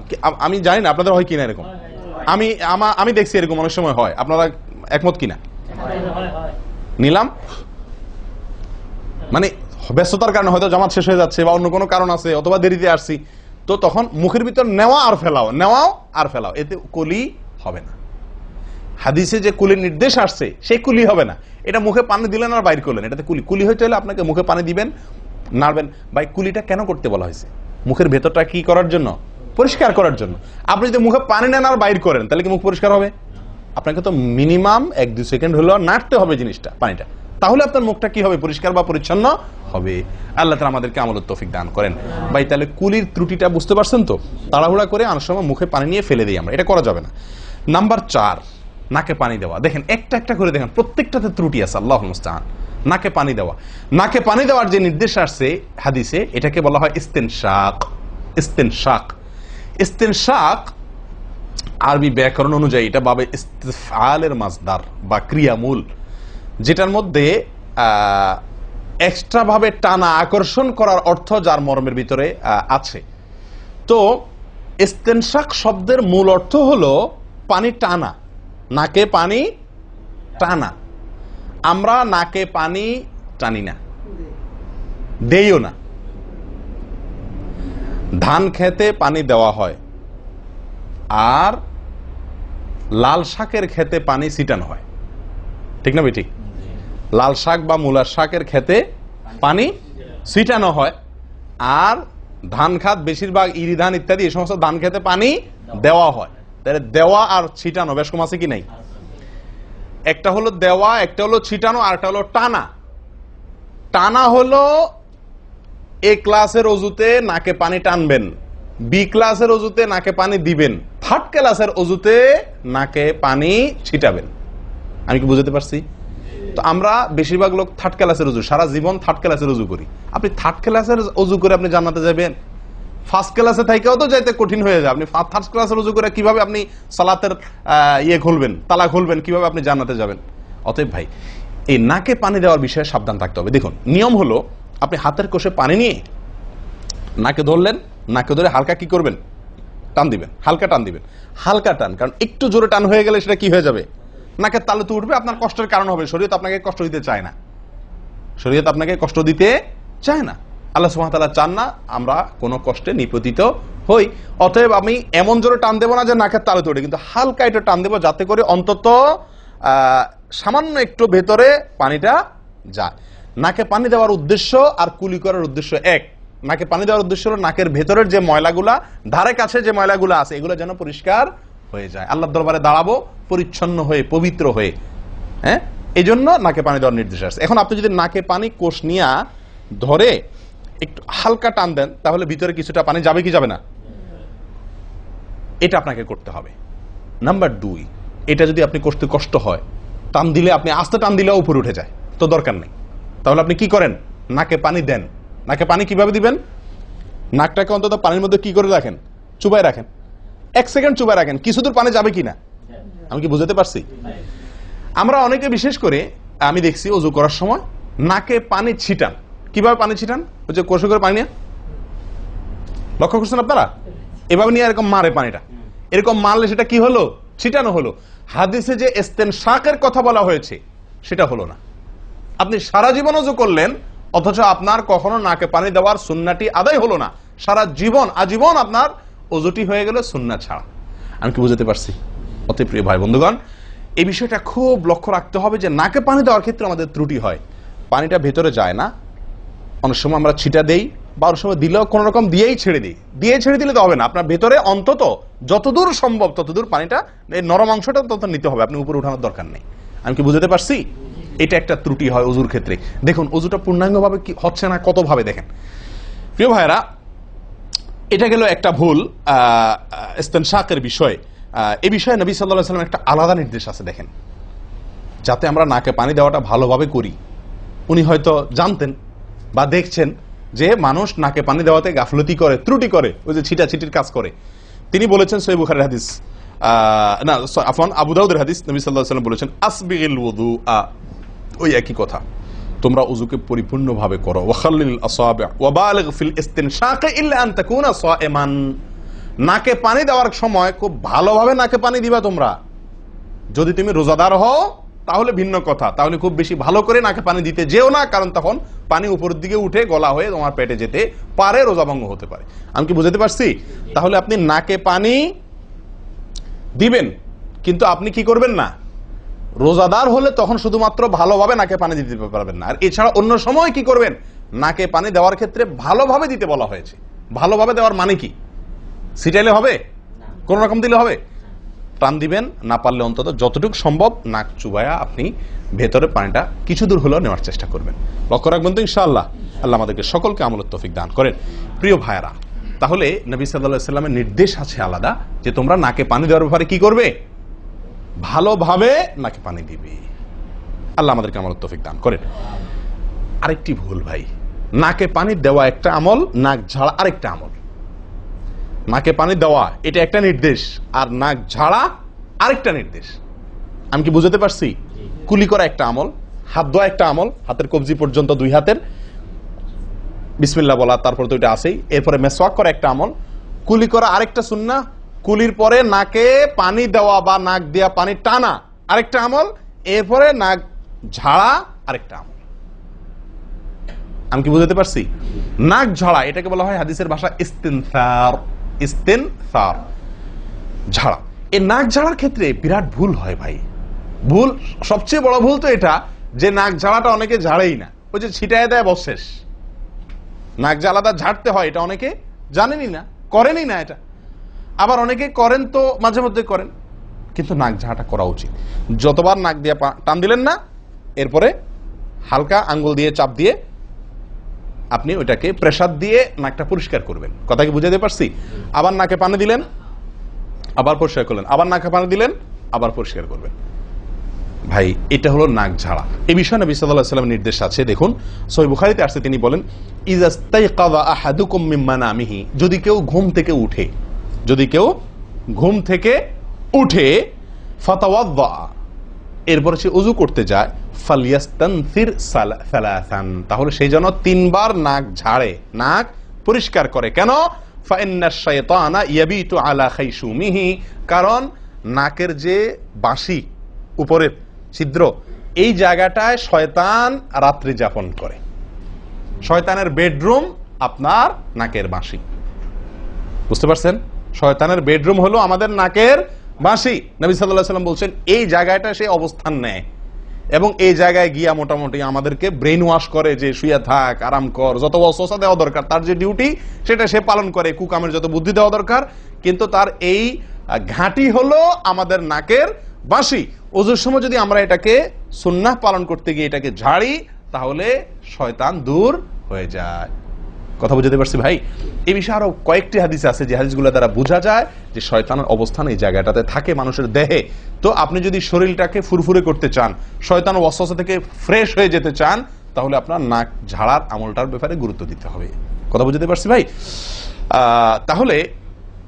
আমি জানি না আপনাদের হয় কিনা এরকম। আমি দেখছি এরকম অনেক সময় হয়। আপনারা একমত কিনা? নিলাম মানে ব্যস্ততার কারণে, হয়তো জামাত শেষ হয়ে যাচ্ছে বা অন্য কোনো কারণ আছে, অথবা দেরিতে আসছি, তো তখন মুখের ভিতর নেওয়া আর ফেলাও, নেওয়াও আর ফেলাও, এতে কুলি হবে না। হাদিসে যে কুলির নির্দেশ আসছে সেই কুলি হবে না। এটা মুখে পানি দিলেন আর বাইর করলেন, এটাতে কুলি হইতে হলে আপনাকে মুখে পানি দিবেন, নাড়বেন। ভাই, কুলিটা কেন করতে বলা হয়েছে? মুখের ভেতরটা কি করার জন্য? পরিষ্কার করার জন্য। আপনি যদি মুখে পানি নেন আর বাইর করেন, তাহলে কি মুখ পরিষ্কার হবে? আপনাকে তো মিনিমাম 1-2 সেকেন্ড হলেও নাড়তে হবে জিনিসটা, পানিটা, তাহলে আপনার মুখটা কি হবে? পরিষ্কার বা পরিচ্ছন্ন হবে। আল্লাহ তাআলা আমাদেরকে আমলের তৌফিক দান করেন। ভাই, তাহলে কুলির ত্রুটিটা বুঝতে পারছেন তো? তাড়াহুড়া করে অনেক সময় মুখে পানি নিয়ে ফেলে দিই আমরা, এটা করা যাবে না। নাম্বার 4, নাকে পানি দেওয়া। দেখেন, একটা একটা করে দেখেন, প্রত্যেকটাতে ত্রুটি আছে। আল্লাহুল মুস্তাআন। নাকে পানি দেওয়া, নাকে পানি দেওয়ার যে নির্দেশ আসছে হাদিসে, এটাকে বলা হয় ইস্তেনশাক। ইস্তেনশাক, ইস্তেনশাক আরবি ব্যাকরণ অনুযায়ী এটা বাবে ইস্তিফআলের মাসদার বা ক্রিয়ামূল, যেটার মধ্যে এক্সট্রা ভাবে টানা, আকর্ষণ করার অর্থ যার মর্মের ভিতরে আছে। তো ইস্তেনশাক শব্দের মূল অর্থ হলো পানি টানা, নাকে পানি টানা। আমরা নাকে পানি টানি না, দেইও না। ধান খেতে পানি দেওয়া হয়, আর লাল শাকের খেতে পানি ছিটানো হয়, ঠিক না? ঠিক। লাল শাক বা মূলার শাকের খেতে পানি ছিটানো হয়, আর ধান খাত বেশিরভাগ ইরি ধান ইত্যাদি এই সমস্ত ধান খেতে পানি দেওয়া হয়। তাহলে দেওয়া আর ছিটানো বেশ কম আছে কি নাই? একটা হলো দেওয়া, একটা হলো ছিটানো, আর একটা হলো টানা। টানা হলো এ ক্লাসের অজুতে নাকে পানি টানবেন, বি ক্লাসের অজুতে নাকে পানি দিবেন, থার্ড ক্লাসের অজুতে নাকে পানি ছিটাবেন। আমি কি বুঝাতে পারছি? তো আমরা বেশিরভাগ লোক থার্ড ক্লাসের অজু, সারা জীবন থার্ড ক্লাসের অজু করি। আপনি থার্ড ক্লাসের অজু করে আপনি জান্নাতে যাবেন? ফার্স্ট ক্লাসে থাকেও তো যাইতে কঠিন হয়ে যায়। আপনি থার্ড ক্লাসের অজু করে কিভাবে আপনি সালাতের ইয়ে খুলবেন, তালা খুলবেন, কিভাবে আপনি জান্নাতে যাবেন? অতএব ভাই, এই নাকে পানি দেওয়ার বিষয়ে সাবধান থাকতে হবে। দেখুন, নিয়ম হলো আপনি হাতের কোষে পানি নিয়ে নাকে ধরলেন, নাকে ধরে হালকা কি করবেন? টান দিবেন, হালকা টান দিবেন, হালকা টান। কারণ একটু জোরে টান হয়ে গেলে সেটা কি হয়ে যাবে? নাকের তালু তো উঠবে, আপনার কষ্টের কারণ হবে। শরীয়ত আপনাকে কষ্ট দিতে চায় না, শরীয়ত আপনাকে কষ্ট দিতে চায় না। আল্লাহ সুবহানাহু ওয়া তাআলা চান না আমরা কোনো কষ্টে নিপতিত হই। অতএব আমি এমন জোরে টান দেবো না যে নাকের তালু উঠে, কিন্তু হালকা একটু টান দেবো যাতে করে অন্তত সামান্য একটু ভেতরে পানিটা যায়। নাকে পানি দেওয়ার উদ্দেশ্য আর কুলি করার উদ্দেশ্য এক। নাকে পানি দেওয়ার উদ্দেশ্য হলো নাকের ভেতরের যে ময়লাগুলা, ধারে কাছে যে ময়লাগুলো আছে, এগুলো যেন পরিষ্কার হয়ে যায়। আল্লাহর দরবারে দাঁড়াবো পরিচ্ছন্ন হয়ে, পবিত্র হয়ে। হ্যাঁ, এই জন্য নাকে পানি দেওয়ার নির্দেশ আছে। এখন আপনি যদি নাকে পানি কোষ নিয়ে ধরে একটু হালকা টান দেন, তাহলে ভিতরে কিছুটা পানি যাবে কি যাবে না? এটা আপনাকে করতে হবে। নাম্বার 2, এটা যদি আপনি করতে কষ্ট হয়, টান দিলে, আপনি আস্তে টান দিলেও উপরে উঠে যায়, তো দরকার নেই। তাহলে আপনি কি করেন? নাকে পানি দেন। নাকে পানি কিভাবে দিবেন? নাকটাকে অন্তত পানির মধ্যে কি করে রাখেন? চুবাই রাখেন, 1 সেকেন্ড চুবাই রাখেন, কিছু দূর পানি যাবে কিনা। আমি কি বুঝাতে পারছি? আমরা অনেকে বিশেষ করে আমি দেখছি ওযু করার সময় নাকে পানি ছিটান। কিভাবে পানি ছিটান? ওই যে কষে করে পানি নিয়ে, লক্ষ্য করছেন আপনারা? এভাবে নিয়ে এরকম মারে পানিটা, এরকম মারলে সেটা কি হলো? ছিটানো হলো। হাদিসে যে ইস্তেনশাকের কথা বলা হয়েছে সেটা হলো না। আপনি সারা জীবন ওযু করলেন, অথচ আপনার কখনো নাকে পানি দেওয়ার সুন্নাহটি আদায় হলো না। সারা জীবন, আজীবন আপনার ওযুটি হয়ে গেল সুন্নাহ ছাড়া। আমি কি বুঝাতে পারছি? অতি প্রিয় ভাই বন্ধুগণ, এই বিষয়টা খুব লক্ষ্য রাখতে হবে যে নাকে পানি দেওয়ার ক্ষেত্রে আমাদের ত্রুটি হয়, পানিটা ভেতরে যায় না। অনেক সময় আমরা ছিটা দেই, বা অনেক সময় দিলেও কোন রকম দিয়েই ছেড়ে দিই। দিয়ে ছেড়ে দিলে তো হবে না, আপনার ভেতরে অন্তত যতদূর সম্ভব ততদূর পানিটা, এই নরম অংশটা তত নিতে হবে, আপনি উপরে উঠানোর দরকার নেই। আমি কি বুঝাতে পারছি? এটা একটা ত্রুটি হয় ওযুর ক্ষেত্রে। দেখুন ওযুটা পূর্ণাঙ্গভাবে কি হচ্ছে না, কত ভাবে দেখেন। প্রিয় ভাইরা, এটা গেল একটা ভুল ইস্তেনশাকের বিষয়। এই বিষয়ে নবী সাল্লাল্লাহু আলাইহি ওয়াসাল্লাম একটা আলাদা নির্দেশ আছে দেখেন, যাতে আমরা নাকে পানি দেওয়াটা ভালোভাবে করি। উনি হয়তো জানতেন বা দেখছেন যে মানুষ নাকে পানি দেওয়াতে গাফলতি করে, ত্রুটি করে, ওই যে ছিটাছিটির কাজ করে। তিনি বলেছেন সহিহ বুখারীর হাদিস, না আফওয়ান আবু দাউদের হাদিস, নবী সাল্লাল্লাহু আলাইহি ওয়াসাল্লাম বলেছেন আসবিগিল ওযুআ, ওই একই কথা, তোমরা ওযুকে পরিপূর্ণভাবে করো। ওয়াখাল্লিল আসাবি' ওয়া বালিগ ফিল ইস্তিনশাক ইল্লা আন তাকুনা সাইমান। নাকে পানি দেওয়ার সময় খুব ভালোভাবে নাকে পানি দিবা তোমরা। যদি তুমি রোজাদার হও তাহলে ভিন্ন কথা, তাহলে খুব বেশি ভালো করে নাকে পানি দিতে যেও না, কারণ তখন পানি উপরের দিকে উঠে গলা হয়ে তোমার পেটে যেতে পারে, রোজা ভঙ্গ হতে পারে। আমি কি বুঝাতে পারছি? তাহলে আপনি নাকে পানি দিবেন, কিন্তু আপনি কি করবেন না, রোজাদার হলে তখন শুধুমাত্র ভালোভাবে নাকে পানি দিতে পারবেন না। আর এছাড়া অন্য সময় কি করবেন? নাকে পানি দেওয়ার ক্ষেত্রে ভালোভাবে দিতে বলা হয়েছে। ভালোভাবে দেওয়ার মানে কি? ছিটাইলে হবে? কোন রকম দিলে হবে? টান দিবেন, না পারলে অন্তত যতটুকু সম্ভব নাক চুবায়া আপনি ভেতরে পানিটা কিছু দূর হলেও নেওয়ার চেষ্টা করবেন। লক্ষ্য রাখবেন তো ইনশাআল্লাহ। আল্লাহ আমাদেরকে সকলকে আমলের তৌফিক দান করেন। প্রিয় ভাইয়েরা, তাহলে নবী সাল্লাল্লাহু আলাইহি ওয়াসাল্লামের নির্দেশ আছে আলাদা, যে তোমরা নাকে পানি দেওয়ার ব্যাপারে কি করবে? ভালোভাবে নাকে পানি দিবে। আল্লাহ আমাদেরকে আমলের তৌফিক দান করেন। আরেকটি ভুল ভাই, নাকে পানি দেওয়া একটা আমল, নাক ঝাড়া আরেকটা আমল। নাকে পানি দেওয়া এটা একটা নির্দেশ, আর নাক ঝাড়া আরেকটা নির্দেশ। আমি কি বুঝাতে পারছি? কুলি করা একটা আমল, হাত ধোয়া একটা আমল, হাতের কবজি পর্যন্ত 2 হাতের বিসমিল্লাহ বলা, তারপর তো এটা আছেই। এরপরে মেসওয়াক করা একটা আমল, কুলি করা আরেকটা সুন্নাহ, কুলির পরে নাকে পানি দেওয়া বা নাক দিয়া পানি টানা আরেকটা আমল, এরপরে নাক ঝাড়া আরেকটা আমল। আমি কি বুঝাতে পারছি? নাক ঝাড়া এটাকে বলা হয় হাদিসের ভাষা ইস্তিনসার। ইস্তিনসার, ঝাড়া। এই নাক ঝাড়ার ক্ষেত্রে বিরাট ভুল হয় ভাই। ভুল, সবচেয়ে বড় ভুল তো এটা যে নাক ঝাড়াটা অনেকে ঝাড়েই না, ওই যে ছিটায় দেয় বশেষ। নাক ঝাড়াটা ঝাড়তে হয় এটা অনেকে জানেনই না, করেনই না এটা। আবার অনেকে করেন তো মাঝে মধ্যে করেন, কিন্তু নাক ঝাড়াটা করা উচিত। যতবার নাক দিয়ে টান দিলেন না, এরপরে হালকা আঙ্গুল দিয়ে চাপ দিয়ে আপনি ওইটাকে প্রেসার দিয়ে নাকটা পরিষ্কার করবেন। কথা কি বুঝাতে পারছি? আবার নাকে পানি দিলেন, আবার পরিষ্কার করলেন, আবার নাকে পানি দিলেন, আবার পরিষ্কার করবেন। ভাই এটা হলো নাক ঝাড়া। এই বিষয়ে নবী সাল্লাল্লাহু আলাইহি ওয়াসাল্লামের নির্দেশ আছে। দেখুন সহিহ বুখারীতে আসছে, তিনি বলেন ইযাস্তাইকাযা আহাদুকুম মিন মানামিহি, যদি কেউ ঘুম থেকে উঠে, যদি কেউ ঘুম থেকে উঠে ফাতাওয়াদ্দা, এরপরে সে ওযু করতে যায়, ফালইয়াস্তানসির সালাসান, তাহলে সেই জন্য 3 বার নাক ঝাড়ে, নাক পরিষ্কার করে। কেন? ফাইন্নাশ শাইতানা ইয়াবিতু আলা খাইশুমিহি, কারণ নাকের যে বাঁশি উপরের ছিদ্র, এই জায়গাটায় শয়তান রাত্রি যাপন করে। শয়তানের বেডরুম আপনার নাকের বাঁশি, বুঝতে পারছেন? শয়তানের বেডরুম হলো আমাদের নাকের বাঁশি। নবী সাল্লাল্লাহু আলাইহি ওয়াসাল্লাম বলছেন এই জায়গাটা সে অবস্থান নেয় এবং এই জায়গায় গিয়া মোটামুটি আমাদেরকে ব্রেন ওয়াশ করে যে শুয়ে থাক, আরাম কর, যত ওয়াসওয়াসা দেওয়া দরকার, তার যে ডিউটি সেটা সে পালন করে, কুকামের যত বুদ্ধি দেওয়া দরকার, কিন্তু তার এই ঘাঁটি হলো আমাদের নাকের বাঁশি। ওযুর সময় যদি আমরা এটাকে সুন্নাহ পালন করতে গিয়ে এটাকে ঝাড়ি, তাহলে শয়তান দূর হয়ে যায়। কথা বুঝতে পারছি ভাই? এই বিষয়ে আরো কয়েকটি হাদিস আছে যে হাদিসগুলো দ্বারা বোঝা যায় যে শয়তানের অবস্থান এই জায়গাটাতে থাকে মানুষের দেহে। তো আপনি যদি শরীরটাকে ফুরফুরে করতে চান, শয়তান ওয়াসওয়াসা থেকে ফ্রেশ হয়ে যেতে চান, তাহলে আপনার নাক ঝাড়ার আমলটার ব্যাপারে গুরুত্ব দিতে হবে। কথা বুঝতে পারছি ভাই? তাহলে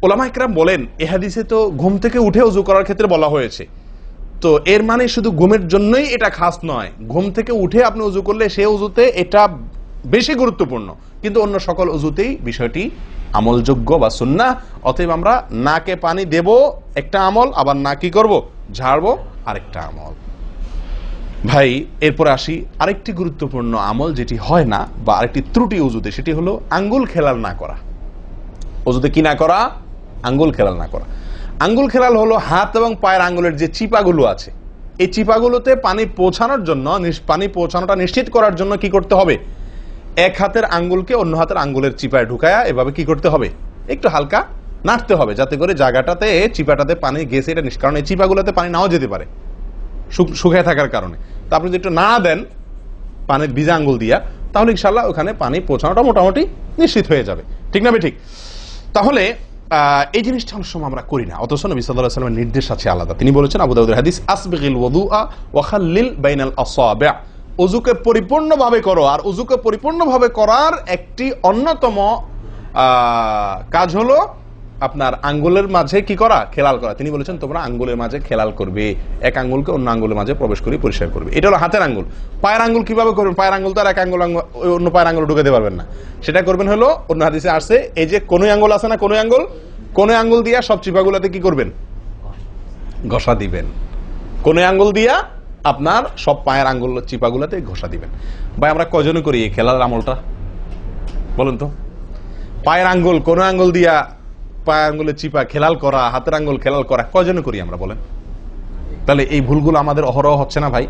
উলামায়ে কেরাম বলেন এই হাদিসে তো ঘুম থেকে উঠে ওযু করার ক্ষেত্রে বলা হয়েছে, তো এর মানে শুধু ঘুমের জন্যই এটা খাস নয়, ঘুম থেকে উঠে আপনি ওযু করলে সে ওযুতে এটা বেশি গুরুত্বপূর্ণ, কিন্তু অন্য সকল ওযুতেই বিষয়টি আমলযোগ্য বা সুন্নাহ। অতএব আমরা নাকে পানি দেব একটা আমল, আবার না কি করব, ঝাড়বো আরেকটা আমল। ভাই এরপরে আসি আরেকটি গুরুত্বপূর্ণ আমল যেটি হয় না, বা আরেকটি ত্রুটি ওযুতে, সেটি হলো আঙ্গুল খেলাল না করা। ওযুতে কি না করা? আঙ্গুল খেলাল না করা। আঙ্গুল খেলাল হলো হাত এবং পায়ের আঙ্গুলের যে চিপাগুলো আছে, এই চিপাগুলোতে পানি পৌঁছানোর জন্য, পানি পৌঁছানোটা নিশ্চিত করার জন্য কি করতে হবে? এক হাতের আঙ্গুলকে অন্য হাতের আঙ্গুলের চিপায় ঢুকায়া এভাবে কি করতে হবে? একটু হালকা নাড়তে হবে, যাতে করে জায়গাটাতে চিপাটাতে পানি গেছে এটা কারণ এই চিপাগুলোতে পানি নাও যেতে পারে শুকিয়ে থাকার কারণে। তা আপনি যদি একটু নাড়া দেন পানির ভিজা আঙ্গুল দিয়া, তাহলে ইনশাআল্লাহ ওখানে পানি পৌঁছানোটা মোটামুটি নিশ্চিত হয়ে যাবে। ঠিক না? ঠিক। তাহলে এই জিনিসটা অনেক সময় আমরা করি না, অথচ নবী সাল্লাল্লাহু আলাইহি ওয়াসাল্লামের নির্দেশ আছে আলাদা। তিনি বলেছেন, আবু দাউদের হাদিস, আসবিগিল ওযুআ ওয়া খাল্লিল বাইনাল আসাবি', ওযুকে পরিপূর্ণভাবে করো। আর ওযুকে পরিপূর্ণভাবে করার একটি অন্যতম কাজ হলো আপনার আঙ্গুলের মাঝে কি করা? খেলাল করা। তিনি বলেছেন তোমরা আঙ্গুলের মাঝে খেলাল করবে, এক আঙ্গুলকে অন্য আঙ্গুলের মাঝে প্রবেশ করে পরিষ্কার করবে। এটা হলো হাতের আঙ্গুল। পায়ের আঙ্গুল কিভাবে করবেন? পায়ের আঙ্গুল তো আর এক আঙ্গুল অন্য পায়ের আঙ্গুল ঢুকাতে পারবেন না। সেটা করবেন হলো, অন্য হাদিসে আসছে, এই যে কোনোই আঙ্গুল আছে না, কোনোই আঙ্গুল দিয়া সব চিপাগুলোতে কি করবেন? ঘষা দিবেন। কোনোই আঙ্গুল দিয়া আপনার সব পায়ের আঙ্গুল চিপাগুলোতে ঘষা দিবেন। ভাই আমরা কজনে করি এই খেলার আমলটা বলেন তো? পায়ের আঙ্গুল, কোন আঙ্গুল দিয়া পায়ের আঙ্গুলের চিপা খেলাল করা, হাতের আঙ্গুল খেলাল করা, কজনে করি আমরা বলেন? তাহলে এই ভুলগুলো আমাদের অহরহ হচ্ছে না ভাই?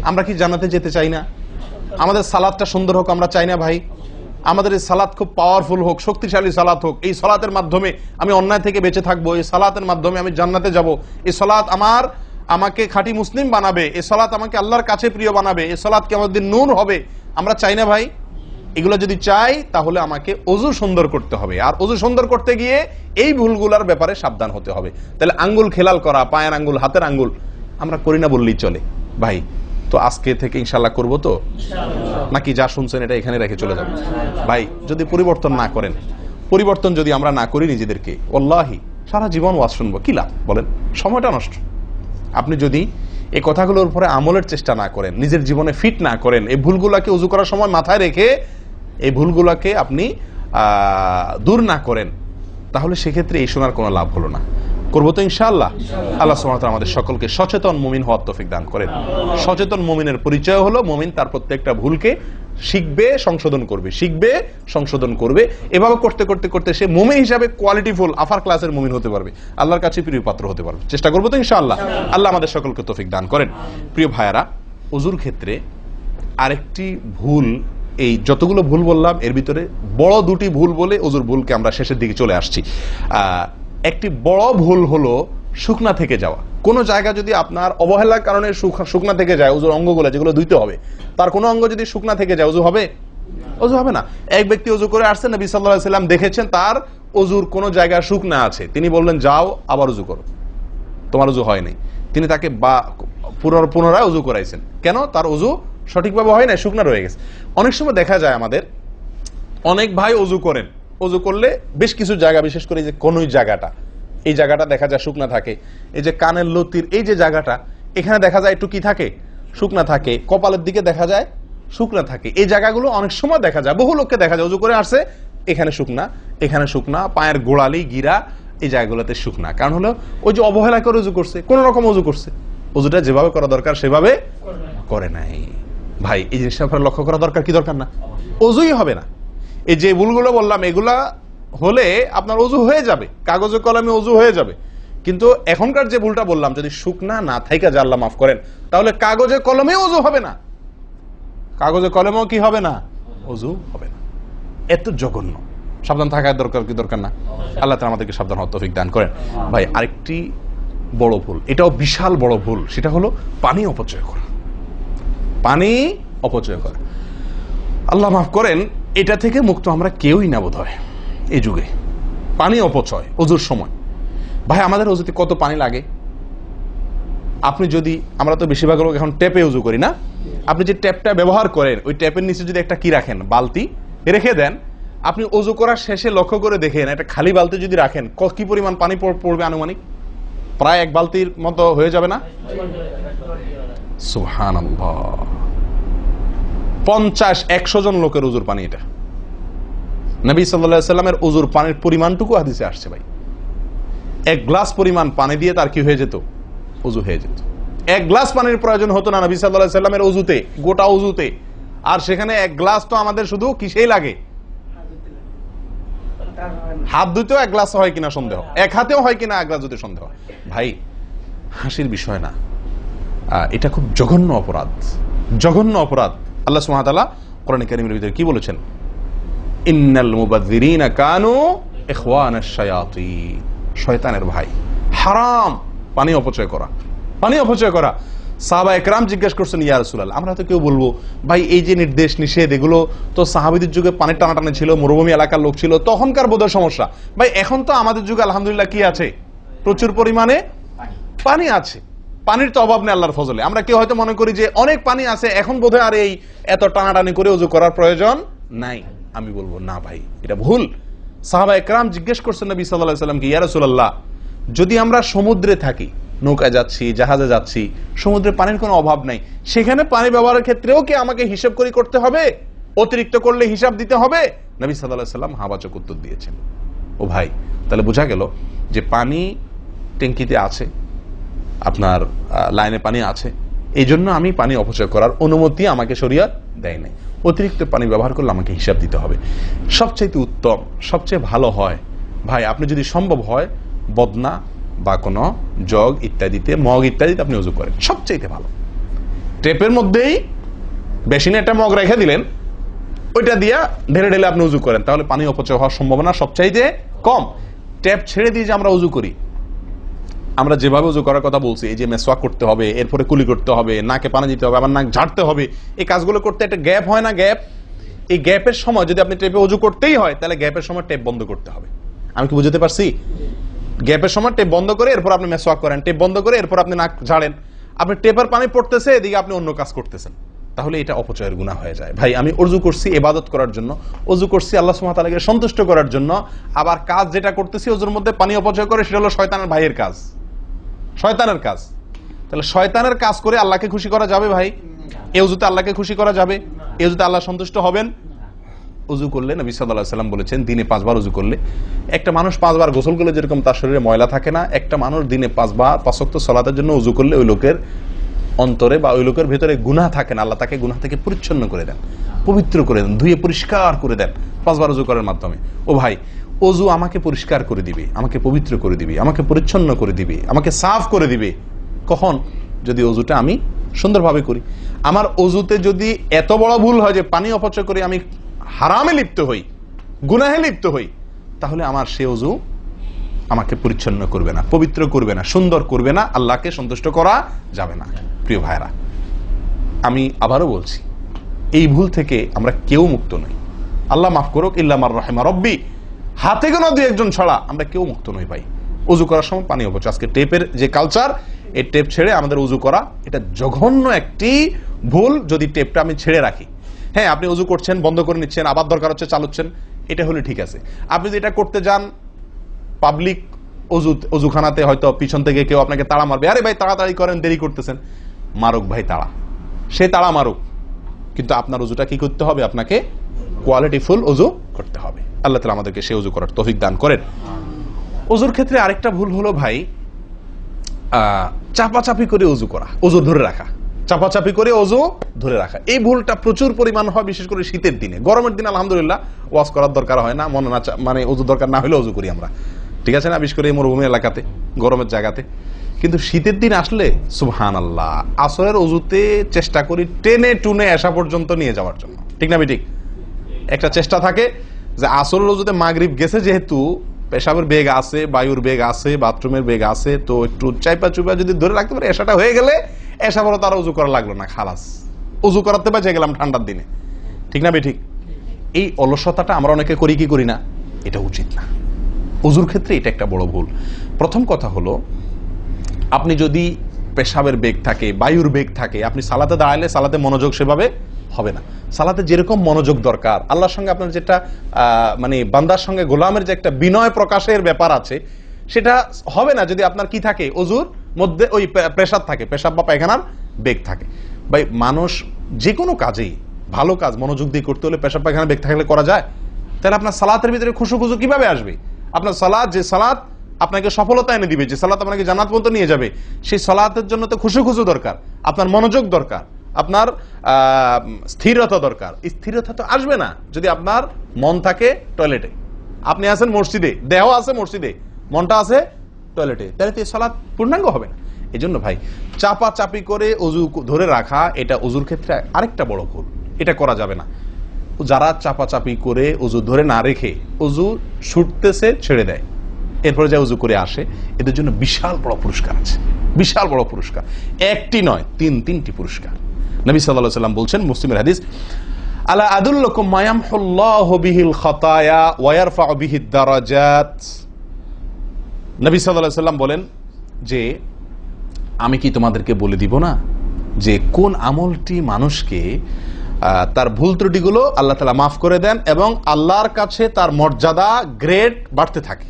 আমরা কি জান্নাতে যেতে চাই না? আমাদের সালাতটা সুন্দর হোক আমরা চাই না ভাই? আমাদের এই সালাত খুব পাওয়ারফুল হোক, শক্তিশালী সালাত হোক, এই সালাতের মাধ্যমে আমি অন্যায় থেকে বেঁচে থাকবো, এই সালাতের মাধ্যমে আমি জান্নাতে যাব, এই সালাত আমাকে খাঁটি মুসলিম বানাবে, এই সালাত আমাকে আল্লাহর কাছে প্রিয় বানাবে, এই সালাত কি আমাদের নূর হবে, আমরা চাই না ভাই? এগুলো যদি চাই তাহলে আমাকে ওযু সুন্দর করতে হবে, আর ওযু সুন্দর করতে গিয়ে এই ভুলগুলোর ব্যাপারে সাবধান হতে হবে। তাহলে আঙ্গুল খেলাল করা, পায়ের আঙ্গুল, হাতের আঙ্গুল আমরা করি না বললেই চলে ভাই। তো আজকে থেকে ইনশাআল্লাহ করবো তো, নাকি যা শুনছেন এটা এখানে রেখে চলে যাবে? ভাই যদি পরিবর্তন না করেন, পরিবর্তন যদি আমরা না করি নিজেদেরকে, ওয়াল্লাহি সারা জীবন ওয়াজ শুনবো, কি লাভ বলেন? সময়টা নষ্ট। আপনি যদি এই কথাগুলোর উপরে আমলের চেষ্টা না করেন, নিজের জীবনে ফিট না করেন, এই ভুলগুলাকে ওযু করার সময় মাথায় রেখে এই ভুলগুলাকে আপনি দূর না করেন, তাহলে সেক্ষেত্রে এই শোনার কোনো লাভ হলো না। করবো তো ইনশাআল্লাহ। আল্লাহ সুবহানাহু ওয়া তাআলা আমাদের সকলকে সচেতন মুমিন হওয়ার তৌফিক দান করেন। সচেতন মুমিনের পরিচয় হলো মুমিন তার প্রত্যেকটা ভুলকে শিখবে, সংশোধন করবে, শিখবে, সংশোধন করবে। এভাবে করতে করতে করতে সে মুমিন হিসাবে কোয়ালিটিফুল আফার ক্লাসের মুমিন হতে পারবে, আল্লাহর কাছে প্রিয় পাত্র হতে পারবে। চেষ্টা করবো তো ইনশাআল্লাহ। আল্লাহ আমাদের সকলকে তৌফিক দান করেন। প্রিয় ভাইয়ারা, ওযুর ক্ষেত্রে আরেকটি ভুল এই যতগুলো ভুল বললাম এর ভিতরে বড় দুটি ভুল বলে ওজুর ভুলকে আমরা শেষের দিকে চলে আসছি। একটি বড় ভুল হলো শুকনা থেকে যাওয়া। কোন জায়গা যদি আপনার অবহেলার কারণে শুকনা থেকে যায়, ওজুর অঙ্গগুলো যেগুলো ধুইতে হবে, তার কোনো অঙ্গ যদি শুকনা থেকে যায়, ওজু হবে? ওজু হবে না। এক ব্যক্তি ওজু করে আসছেন, নবী সাল্লাল্লাহু আলাইহি ওয়াসাল্লাম দেখেছেন তার ওজুর কোন জায়গা শুকনা আছে, তিনি বললেন যাও আবার ওজু করো, তোমার ওজু হয় নাই। তিনি তাকে পুনরায় ওজু করাইছেন। কেন? তার ওজু সঠিকভাবে হয় না, শুকনা রয়ে গেছে। অনেক সময় দেখা যায় আমাদের অনেক ভাই ওজু করেন, ওজু করলে বেশ কিছু জায়গা, বিশেষ করে যে কোন জায়গাটা, এই জায়গাটা দেখা যায় শুকনা থাকে। এই যে কানের লতির এই যে জায়গাটা, এখানে দেখা যায় একটু কি থাকে, শুকনা থাকে। কপালের দিকে দেখা যায় শুকনা থাকে। এই জায়গাগুলো অনেক সময় দেখা যায়, বহু লোককে দেখা যায় ওজু করে আসছে, এখানে শুকনা, এখানে শুকনা, পায়ের গোড়ালি গিরা এই জায়গাগুলোতে শুকনা। কারণ হলো ওই যে অবহেলা করে ওজু করছে, কোন রকম ওজু করছে, ওজুটা যেভাবে করা দরকার সেভাবে করে নাই। ভাই এই জিনিসটা আপনার লক্ষ্য করা দরকার, কি দরকার না? ওজুই হবে না। এই যে ভুলগুলো বললাম এগুলা হলে আপনার ওজু হয়ে যাবে, কাগজে কলমে ওজু হয়ে যাবে। কিন্তু এখনকার যে ভুলটা বললাম, যদি শুকনা না থাইকা যে আল্লাহ মাফ করেন, তাহলে কাগজে কলমে ওজু হবে না, কাগজে কলমেও কি হবে না, ওজু হবে না। এত জঘন্য, সাবধান থাকার দরকার, কি দরকার না? আল্লাহ তাআলা আমাদেরকে সাবধান হওয়ার তৌফিক দান করেন। ভাই আরেকটি বড় ভুল, এটাও বিশাল বড় ভুল, সেটা হলো পানি অপচয় করা। পানি অপচয় করা, আল্লাহ মাফ করেন, এটা থেকে মুক্ত আমরা কেউই না বোধ হয় এই যুগে। পানি অপচয় ওজুর সময়। ভাই আমাদের ওজুতে কত পানি লাগে? আপনি যদি, আমরা তো বেশিরভাগ লোক এখন ট্যাপে ওজু করি না, আপনি যে ট্যাপটা ব্যবহার করেন ওই ট্যাপের নিচে যদি একটা কি রাখেন, বালতি রেখে দেন, আপনি ওজু করার শেষে লক্ষ্য করে দেখেন একটা খালি বালতি যদি রাখেন, কি পরিমাণ পানি পড়বে আনুমানিক? প্রায় এক বালতির মতো হয়ে যাবে না? সুবহানাল্লাহ, 50-100 জন লোকের ওজুর পানি এটা। নবী সাল্লাল্লাহু আলাইহি ওয়াসাল্লামের ওজুর পানির পরিমাণটুকু হাদিসে আসছে। ভাই এক গ্লাস পরিমাণ পানি দিয়ে তার কি হয়ে যেত, ওজু হয়ে যেত। এক গ্লাস পানির প্রয়োজন হতো না নবী সাল্লাল্লাহু আলাইহি ওয়াসাল্লামের ওজুতে, গোটা ওজুতে। আর সেখানে এক গ্লাস তো আমাদের শুধু কিসেই লাগে, হাত ধুতেও এক গ্লাস হয় কিনা সন্দেহ, এক হাতেও হয় কিনা এক গ্লাস ধুতে সন্দেহ। ভাই হাসির বিষয় না, এটা খুব জঘন্য অপরাধ, জঘন্য অপরাধ। আল্লাহ সুবহানাহু ওয়া তাআলা কোরআন কারীমের ভিতরে কি বলেছেন? ইন্নাল মুবাযযিরিনা কানু ইখওয়ানাশ শায়াতিন, শয়তানের ভাই। হারাম পানি অপচয় করা, পানি অপচয় করা। সাহাবা একরাম জিজ্ঞেস করছেন, ইয়া রাসূলুল্লাহ, আমরা তো কেউ বলবো ভাই এই যে নির্দেশ নিষেধ এগুলো তো সাহাবীদের যুগে পানির টানাটানি ছিল, মরুভূমি এলাকার লোক ছিল, তখনকার বোধহয় সমস্যা। ভাই এখন তো আমাদের যুগে আলহামদুলিল্লাহ কি আছে, প্রচুর পরিমাণে পানি আছে, পানির তো অভাব নেই আল্লাহর ফজলে। আমরা কেউ হয়তো মনে করি যে অনেক পানি আছে, এখন বোধহয় আর এই এত টানাটানি করে ওযু করার প্রয়োজন নাই। আমি বলবো না ভাই, এটা ভুল। সাহাবা একরাম জিজ্ঞেস করছেন নবী সাল্লাল্লাহু আলাইহি ওয়াসাল্লামকে, ইয়া রাসূলুল্লাহ, যদি আমরা সমুদ্রে থাকি, নৌকায় যাচ্ছি, জাহাজে যাচ্ছি, সমুদ্রে পানির কোনো অভাব নাই, সেখানে পানি ব্যবহারের ক্ষেত্রেও কি আমাকে হিসাব করে করতে হবে? অতিরিক্ত করলে হিসাব দিতে হবে? নবী সাল্লাল্লাহু আলাইহি ওয়াসাল্লাম হাবাচক উত্তর দিয়েছেন। ও ভাই, তাহলে বোঝা গেল যে পানি ট্যাঙ্কিতে আছে, আপনার লাইনে পানি আছে, এই জন্য আমি পানি অপচয় করার অনুমতি আমাকে শরীয়ত দেয় নাই। অতিরিক্ত পানি ব্যবহার করলে আমাকে হিসাব দিতে হবে। সবচাইতে উত্তম, সবচেয়ে ভালো হয় ভাই, আপনি যদি সম্ভব হয় বদনা বা কোনো জগ ইত্যাদিতে, মগ ইত্যাদিতে আপনি ওযু করেন, সবচাইতে ভালো। টেপের মধ্যেই বেসিনে একটা মগ রেখে দিলেন, ওইটা দিয়া ঢেলে ঢেলে আপনি ওযু করেন, তাহলে পানি অপচয় হওয়ার সম্ভাবনা সবচাইতে কম। ট্যাপ ছেড়ে দিয়ে যে আমরা ওযু করি, আমরা যেভাবে ওযু করার কথা বলছি, এই যে মেসওয়াক করতে হবে, এরপরে কুলি করতে হবে, নাকে পানি দিতে হবে, আবার নাক ঝাড়তে হবে, এই কাজগুলো করতে একটা গ্যাপ হয় না, গ্যাপ। এই গ্যাপের সময় যদি আপনি টেপে ওযু করতেই হয়, তাহলে গ্যাপের সময় টেপ বন্ধ করতে হবে। আমি কি বুঝতে পারছি? গ্যাপের সময় টেপ বন্ধ করে এরপর আপনি মেসওয়াক করেন, টেপ বন্ধ করে এরপর আপনি নাক ঝাড়েন। আপনি টেপের পানি পড়তেছে, এদিকে আপনি অন্য কাজ করতেছেন, তাহলে এটা অপচয়ের গুনাহ হয়ে যায়। ভাই আমি ওযু করছি ইবাদত করার জন্য, ওযু করছি আল্লাহ সুবহানাহু ওয়া তাআলাকে সন্তুষ্ট করার জন্য, আবার কাজ যেটা করতেছি ওযুর মধ্যে পানি অপচয় করে, সেটা হলো শয়তানের ভাইয়ের কাজ, শয়তানের কাজ। তাহলে শয়তানের কাজ করে আল্লাহকে খুশি করা যাবে? ভাই এই ওযুতে আল্লাহকে খুশি করা যাবে? এই ওযুতে আল্লাহ সন্তুষ্ট হবেন? ওযু করলে নবী সাল্লাল্লাহু আলাইহি ওয়াসাল্লাম বলেছেন, দিনে 5 বার ওযু করলে, একটা মানুষ 5 বার গোসল করলে যেরকম তার শরীরে ময়লা থাকে না, একটা মানুষ দিনে 5 বার 5 ওয়াক্ত সালাতের জন্য ওযু করলে ওই লোকের অন্তরে বা ওই লোকের ভিতরে গুনাহ থাকে না, আল্লাহ তাকে গুনাহ থেকে পরিচ্ছন্ন করে দেন, পবিত্র করে দেন, ধুয়ে পরিষ্কার করে দেন 5 বার ওযু করার মাধ্যমে। ও ভাই, ওযু আমাকে পরিষ্কার করে দিবে, আমাকে পবিত্র করে দিবে, আমাকে পরিচ্ছন্ন করে দিবে, আমাকে সাফ করে দিবে। কখন? যদি ওযুটা আমি সুন্দরভাবে করি। আমার অজুতে যদি এত বড় ভুল হয় যে পানি অপচয় করে আমি হারামে লিপ্ত হই, গুনাহে লিপ্ত হই, তাহলে আমার সে অজু আমাকে পরিচ্ছন্ন করবে না, পবিত্র করবে না, সুন্দর করবে না, আল্লাহকে সন্তুষ্ট করা যাবে না। প্রিয় ভাইরা, আমি আবারও বলছি, এই ভুল থেকে আমরা কেউ মুক্ত নই। আল্লাহ মাফ করুক, ইল্লা মার রাহিমা রব্বি, হাতে গোনা দুই একজন ছাড়া আমরা কেউ মুক্ত নই ভাই। উজু করার সময় পানি অপচয়, আজকে টেপের যে কালচার, এই টেপ ছেড়ে আমাদের উজু করা, এটা জঘন্য একটি ভুল। যদি টেপটা আমি ছেড়ে রাখি, হ্যাঁ আপনি উজু করছেন, বন্ধ করে নিচ্ছেন, আবার দরকার হচ্ছে চালাচ্ছেন, এটা হলে ঠিক আছে। আপনি যদি এটা করতে যান পাবলিক অজুখানাতে, হয়তো পিছন থেকে কেউ আপনাকে তাড়া মারবে, আরে ভাই তাড়াতাড়ি করেন, দেরি করতেছেন, মারুক ভাই তাড়া, সে তাড়া মারুক, কিন্তু আপনার উজুটা কি করতে হবে? আপনাকে কোয়ালিটিফুল উজু করতে হবে। আল্লাহ তাআলা আমাদেরকে সে উজু করার তৌফিক দান করেন। উজুর ক্ষেত্রে আরেকটা ভুল হলো ভাই, চাপাচাপি করে উজু করা, উজু ধরে রাখা, চাপাচাপি করে উজু ধরে রাখা, এই ভুলটা প্রচুর পরিমাণ হয়, বিশেষ করে শীতের দিনে। গরমের দিনে আলহামদুলিল্লাহ ওয়াজ করার দরকার হয় না, মনে না মানে উজু দরকার না হলে উজু করি আমরা, ঠিক আছে না, বিশেষ করে মরুভূমি এলাকাতে, গরমের জায়গাতে। কিন্তু শীতের দিন আসলে সুবহানাল্লাহ, আসরের উজুতে চেষ্টা করি টেনে টুনে আসা পর্যন্ত নিয়ে যাওয়ার জন্য, ঠিক না ঠিক? একটা চেষ্টা থাকে যে আসরের উজুতে মাগরিব গেছে, যেহেতু পেশাবের বেগ আছে, বায়ুর বেগ আছে, বাথরুমের বেগ আছে, তো একটু চাইপা চুপা যদি ধরে রাখতে পারে, এসাটা হয়ে গেলে এসা বড় তারা উজু করা লাগলো না, খালাস, উজু করাতে বেঁচে গেলাম ঠান্ডার দিনে, ঠিক না ঠিক? এই অলসতাটা আমরা অনেকে করি কি করি না, এটা উচিত না। উজুর ক্ষেত্রে এটা একটা বড় ভুল। প্রথম কথা হলো, আপনি যদি পেশাবের বেগ থাকে, বায়ুর বেগ থাকে, আপনি সালাতে দাঁড়ালে সালাতে মনোযোগ সেভাবে হবে না। সালাতে যেরকম মনোযোগ দরকার, আল্লাহর সঙ্গে আপনার যেটা মানে বান্দার সঙ্গে গোলামের যে একটা বিনয় প্রকাশের ব্যাপার আছে, সেটা হবে না যদি আপনার কি থাকে, অজুর মধ্যে ওই প্রেসার থাকে, পেশাব বা পায়খানার বেগ থাকে। ভাই মানুষ যে কোনো কাজেই, ভালো কাজ মনোযোগ দিয়ে করতে হলে পেশাব পায়খানার বেগ থাকলে করা যায়? তাহলে আপনার সালাতের ভিতরে খুশু খুশু কিভাবে আসবে? আপনার সালাত, যে সালাত আপনাকে সফলতা এনে দিবে, যে সালাত আপনাকে জান্নাত পর্যন্ত নিয়ে যাবে, সেই সালাতের জন্য তো খুশু খুশু দরকার, আপনার মনোযোগ দরকার, আপনার স্থিরতা দরকার। স্থিরতা তো আসবে না যদি আপনার মন থাকে টয়লেটে। আপনি আছেন মসজিদে, দেহ আছে মসজিদে, মনটা আছে টয়লেটে, তাহলে তো সালাত পূর্ণাঙ্গ হবে না। এই জন্য ভাই চাপা চাপি করে অজু ধরে রাখা, এটা অজুর ক্ষেত্রে আরেকটা বড় ভুল, এটা করা যাবে না। যারা চাপাচাপি করে অজু ধরে না রেখে অজু ছুটতেছে, ছেড়ে দেয়, এরপরে যা উজু করে আসে, এদের জন্য বিশাল বড় পুরস্কার আছে, বিশাল বড় পুরস্কার, একটি নয়, তিনটি পুরস্কার। নবী সাল্লাল্লাহু আলাইহি ওয়াসাল্লাম বলছেন, মুসলিমের হাদিস, আলা আদুল্লুকুম মা ইয়ামহুল্লাহু বিহিল খাতায়া ওয়া ইয়ারফাউ বিহিদ দারাজাত। নবী সাল্লাল্লাহু আলাইহি ওয়াসাল্লাম বলেন যে, আমি কি তোমাদেরকে বলে দিব না যে কোন আমলটি মানুষকে তার ভুল ত্রুটিগুলো আল্লাহ তাআলা মাফ করে দেন এবং আল্লাহর কাছে তার মর্যাদা, গ্রেড বাড়তে থাকে,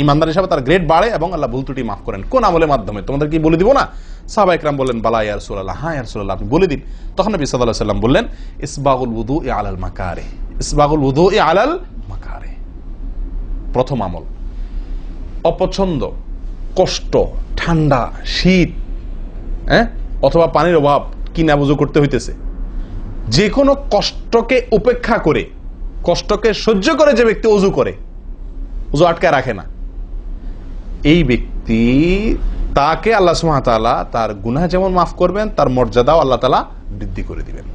ইমানদার হিসাবে তার গ্রেড বাড়ে এবং আল্লাহ ভুল ত্রুটি মাফ করেন। কোন আমলের মাধ্যমে? তোমাদের কি বলে দিব না? সাহাবা ইকরাম বললেন, বালা ইয়া রাসূলুল্লাহ, হ্যাঁ ইয়া রাসূলুল্লাহ, আপনি বলে দিন। তখন নবী সাল্লাল্লাহু আলাইহি ওয়াসাল্লাম বললেন, ইসবাগুল wudu'i আলাল মাকারিহ, ইসবাগুল wudu'i আলাল মাকারিহ। প্রথম আমল, অপছন্দ, কষ্ট, ঠান্ডা, শীত, অথবা পানির অভাব, কি না বুঝু করতে হইতেছে, যে কোনো কষ্টকে উপেক্ষা করে, কষ্টকে সহ্য করে যে ব্যক্তি ওযু করে, ওযু আটকায় রাখে না, এই ব্যক্তি, তাকে আল্লাহ সুবহানাহু ওয়া তাআলা তার গুনাহ যেমন মাফ করবেন, তার মর্যাদাও আল্লাহ তাআলা বৃদ্ধি করে দিবেন।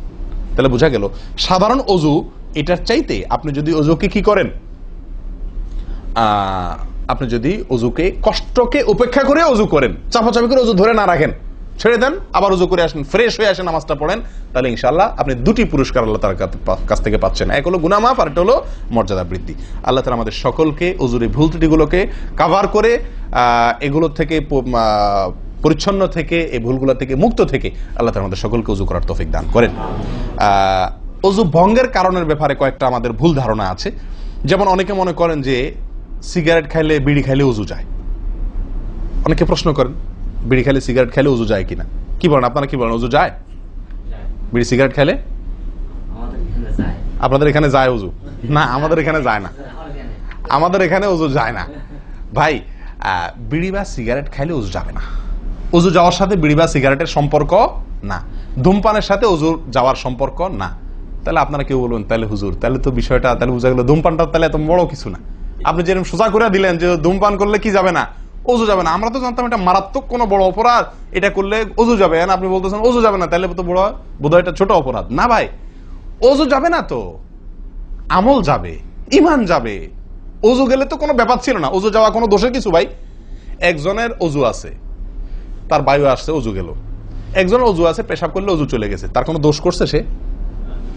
তাহলে বোঝা গেল, সাধারণ ওযু এটার চাইতে আপনি যদি ওযুকে কি করেন, আপনি যদি ওযুকে, কষ্টকে উপেক্ষা করে ওযু করেন, চাপাচাপি করে ওযু ধরে না রাখেন, ছেড়ে দেন, আবার ওযু করে আসেন, ফ্রেশ হয়ে আসেন, নামাজটা পড়েন, তাহলে ইনশাআল্লাহ আপনি দুটি পুরস্কার আল্লাহ তাআলার কাছ থেকে পাচ্ছেন। এক হলো গুনাহ মাফ, আর একটা হলো মর্যাদা বৃদ্ধি। আল্লাহ তাআলা আমাদের সকলকে ওযুর ভুল ত্রুটিগুলোকে কভার করে এগুলো থেকে পরিচ্ছন্ন থেকে, এই ভুলগুলো থেকে মুক্ত থেকে আল্লাহ তাআলা আমাদের সকলকে ওযু করার তৌফিক দান করেন। ওযু ভঙ্গের কারণের ব্যাপারে কয়েকটা আমাদের ভুল ধারণা আছে। যেমন অনেকে মনে করেন যে সিগারেট খাইলে, বিড়ি খাইলে ওযু যায়। অনেকে প্রশ্ন করেন, বিড়ি খাইলে, সিগারেট খাইলে ওযু যায় কিনা? কি বলেন আপনারা, কি বলেন, ওযু যায়? বিড়ি সিগারেট খাইলে? আপনাদের এখানে যায় ওযু? না, আমাদের এখানে যায় না, আমাদের এখানে ওযু যায় না ভাই। বিড়ি বা সিগারেট খাইলে ওযু যাবে না। ওযু যাওয়ার সাথে বিড়ি বা সিগারেটের সম্পর্ক না, ধূমপানের সাথে ওযু যাওয়ার সম্পর্ক না। তাহলে আপনারা কেউ বলবেন, তাহলে হুজুর, তাহলে তো বিষয়টা, তাহলে বোঝা গেল ধূমপানটা তাহলে এত বড় কিছু না। আপনি যেরকম সোজা করে দিলেন যে ধূমপান করলে কি যাবে না, ওযু যাবে না। আমরা তো জানতাম এটা মারাত্মক কোনো বড় অপরাধ, এটা করলে ওযু যাবে, আপনি বলতেছেন ওযু যাবে না, তাহলে তো বোধহয় এটা ছোট অপরাধ না ভাই। ওযু যাবে না তো আমল যাবে, ঈমান যাবে। ওযু গেলে তো কোনো ব্যাপার ছিল না, ওযু যাওয়া কোনো দোষের কিছু ভাই। একজনের ওযু আছে, তার বায়ু আসছে, ওযু গেল। একজনের ওযু আছে, পেশাব করলে ওযু চলে গেছে, তার কোনো দোষ করছে সে?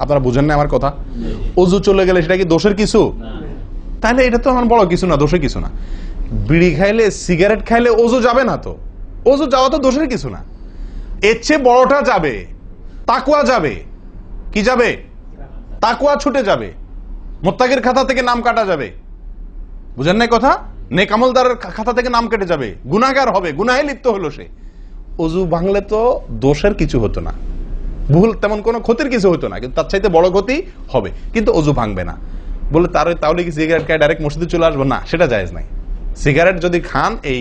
আপনারা বুঝেন না আমার কথা? ওযু চলে গেলে সেটা কি দোষের কিছু? তাহলে এটা তো আমার বড় কিছু না, দোষের কিছু না। বিড়ি খাইলে, সিগারেট খাইলে ওযু যাবে না তো, ওযু যাওয়া তো দোষের কিছু না। এর চেয়ে বড়টা যাবে, তাকওয়া যাবে। কি যাবে? তাকওয়া ছুটে যাবে, মুত্তাকির খাতা থেকে নাম কাটা যাবে। বুঝেন না কথা? নেক আমলদারের খাতা থেকে নাম কেটে যাবে, গুনাহগার হবে, গুনাহে লিপ্ত হলো সে। ওযু ভাঙলে তো দোষের কিছু হতো না, ভুল তেমন কোনো ক্ষতির কিছু হতো না, কিন্তু তার চাইতে বড় ক্ষতি হবে। কিন্তু ওযু ভাঙবে না বলে তাহলে কি সিগারেট খায় ডাইরেক্ট মসজিদে চলে আসবো? না, সেটা জায়েজ নাই। সিগারেট যদি খান, এই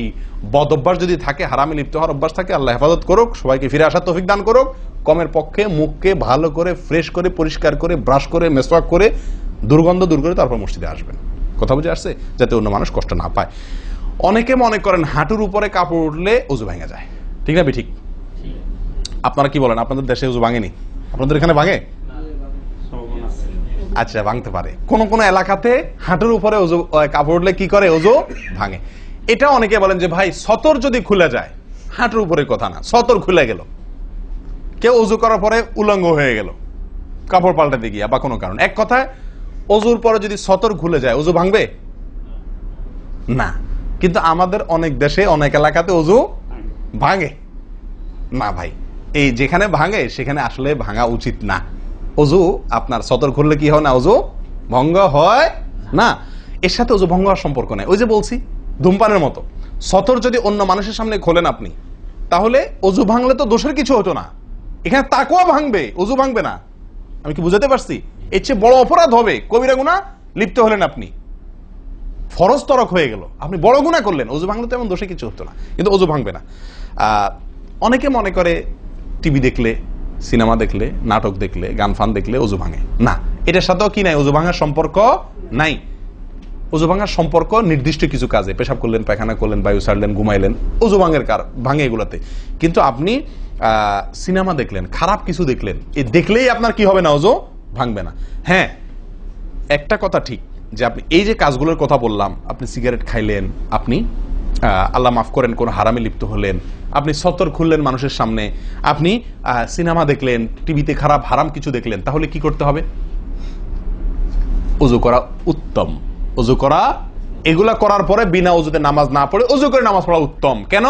বদ অভ্যাস যদি থাকে, হারামে লিপ্ত হওয়ার অভ্যাস থাকে, আল্লাহ হেফাজত করুক, সবাইকে ফিরে আসার তৌফিক দান করুক। কমের পক্ষে মুখকে ভালো করে ফ্রেশ করে, পরিষ্কার করে, ব্রাশ করে, মেসওয়াক করে, দুর্গন্ধ দূর করে তারপর মসজিদে আসবেন। কথা বুঝে আসছে? যাতে অন্য মানুষ কষ্ট না পায়। অনেকে মনে করেন হাঁটুর উপরে কাপড় উঠলে ওযু ভেঙে যায়, ঠিক না? ঠিক। আপনারা কি বলেন? আপনাদের দেশে ওযু ভাঙেনি? আপনাদের এখানে ভাঙে? আচ্ছা, ভাঙতে পারে। কোন কোন এলাকাতে হাঁটুর উপরে ওযু কাপড় উঠলে কি করে? ওযু ভাঙে। এটা অনেকে বলেন যে ভাই সতর যদি খুলে যায়, হাঁটুর উপরে কথা না, সতর খুলে গেল, কেউ ওযু করার পরে উলঙ্গ হয়ে গেল কাপড় পাল্টাতে গিয়া বা কোনো কারণ, এক কথায় ওযুর পরে যদি সতর খুলে যায় ওযু ভাঙবে না। কিন্তু আমাদের অনেক দেশে, অনেক এলাকাতে ওযু ভাঙে না ভাই। এই যেখানে ভাঙে সেখানে আসলে ভাঙা উচিত না। ওযু আপনার সতর খুললে কি হয় না? ওযু ভঙ্গ হয় না। এর সাথে ওযু ভঙ্গ হওয়ার সম্পর্ক নেই। ওই যে বলছি, ধূমপানের মতো। সতর যদি অন্য মানুষের সামনে খোলেন আপনি, তাহলে ওযু ভাঙলে তো দোষের কিছু হতো না। এখানে তাকওয়া ভাঙবে, ওযু ভাঙবে না। আমি কি বুঝাতে পারছি? এর চেয়ে বড় অপরাধ হবে, কবিরা গুনাহ লিপ্ত হলেন আপনি, ফরজ তরক হয়ে গেল, আপনি বড় গুনাহ করলেন। ওযু ভাঙলে তো এমন দোষে কিছু হতো না, কিন্তু ওযু ভাঙবে না। অনেকে মনে করে টিভি দেখলে, সিনেমা দেখলে, নাটক দেখলে, গান ফান দেখলে ওযু ভাঙে না। এটার সাথেও কি নাই? ওযু ভাঙার সম্পর্ক নাই। ওযু ভাঙার সম্পর্ক নির্দিষ্ট কিছু কাজে, পেশাব করলেন, পায়খানা করলেন, বায়ু ছাড়লেন, ঘুমাইলেন, ওযু ভাঙে এগুলাতে। কিন্তু আপনি সিনেমা দেখলেন, খারাপ কিছু দেখলেন, দেখলেই আপনার কি হবে না? ওযু ভাঙবে না। হ্যাঁ, একটা কথা ঠিক যে আপনি এই যে কাজগুলোর কথা বললাম, আপনি সিগারেট খাইলেন, আপনি আল্লাহ মাফ করেন কোন হারামে লিপ্ত হলেন, আপনি সতর খুললেন মানুষের সামনে, আপনি সিনেমা দেখলেন, টিভিতে খারাপ হারাম কিছু দেখলেন, তাহলে কি করতে হবে? ওযু করা উত্তম। ওযু করা, এগুলা করার পরে বিনা ওযুতে নামাজ না পড়ে ওযু করে নামাজ পড়া উত্তম। কেন?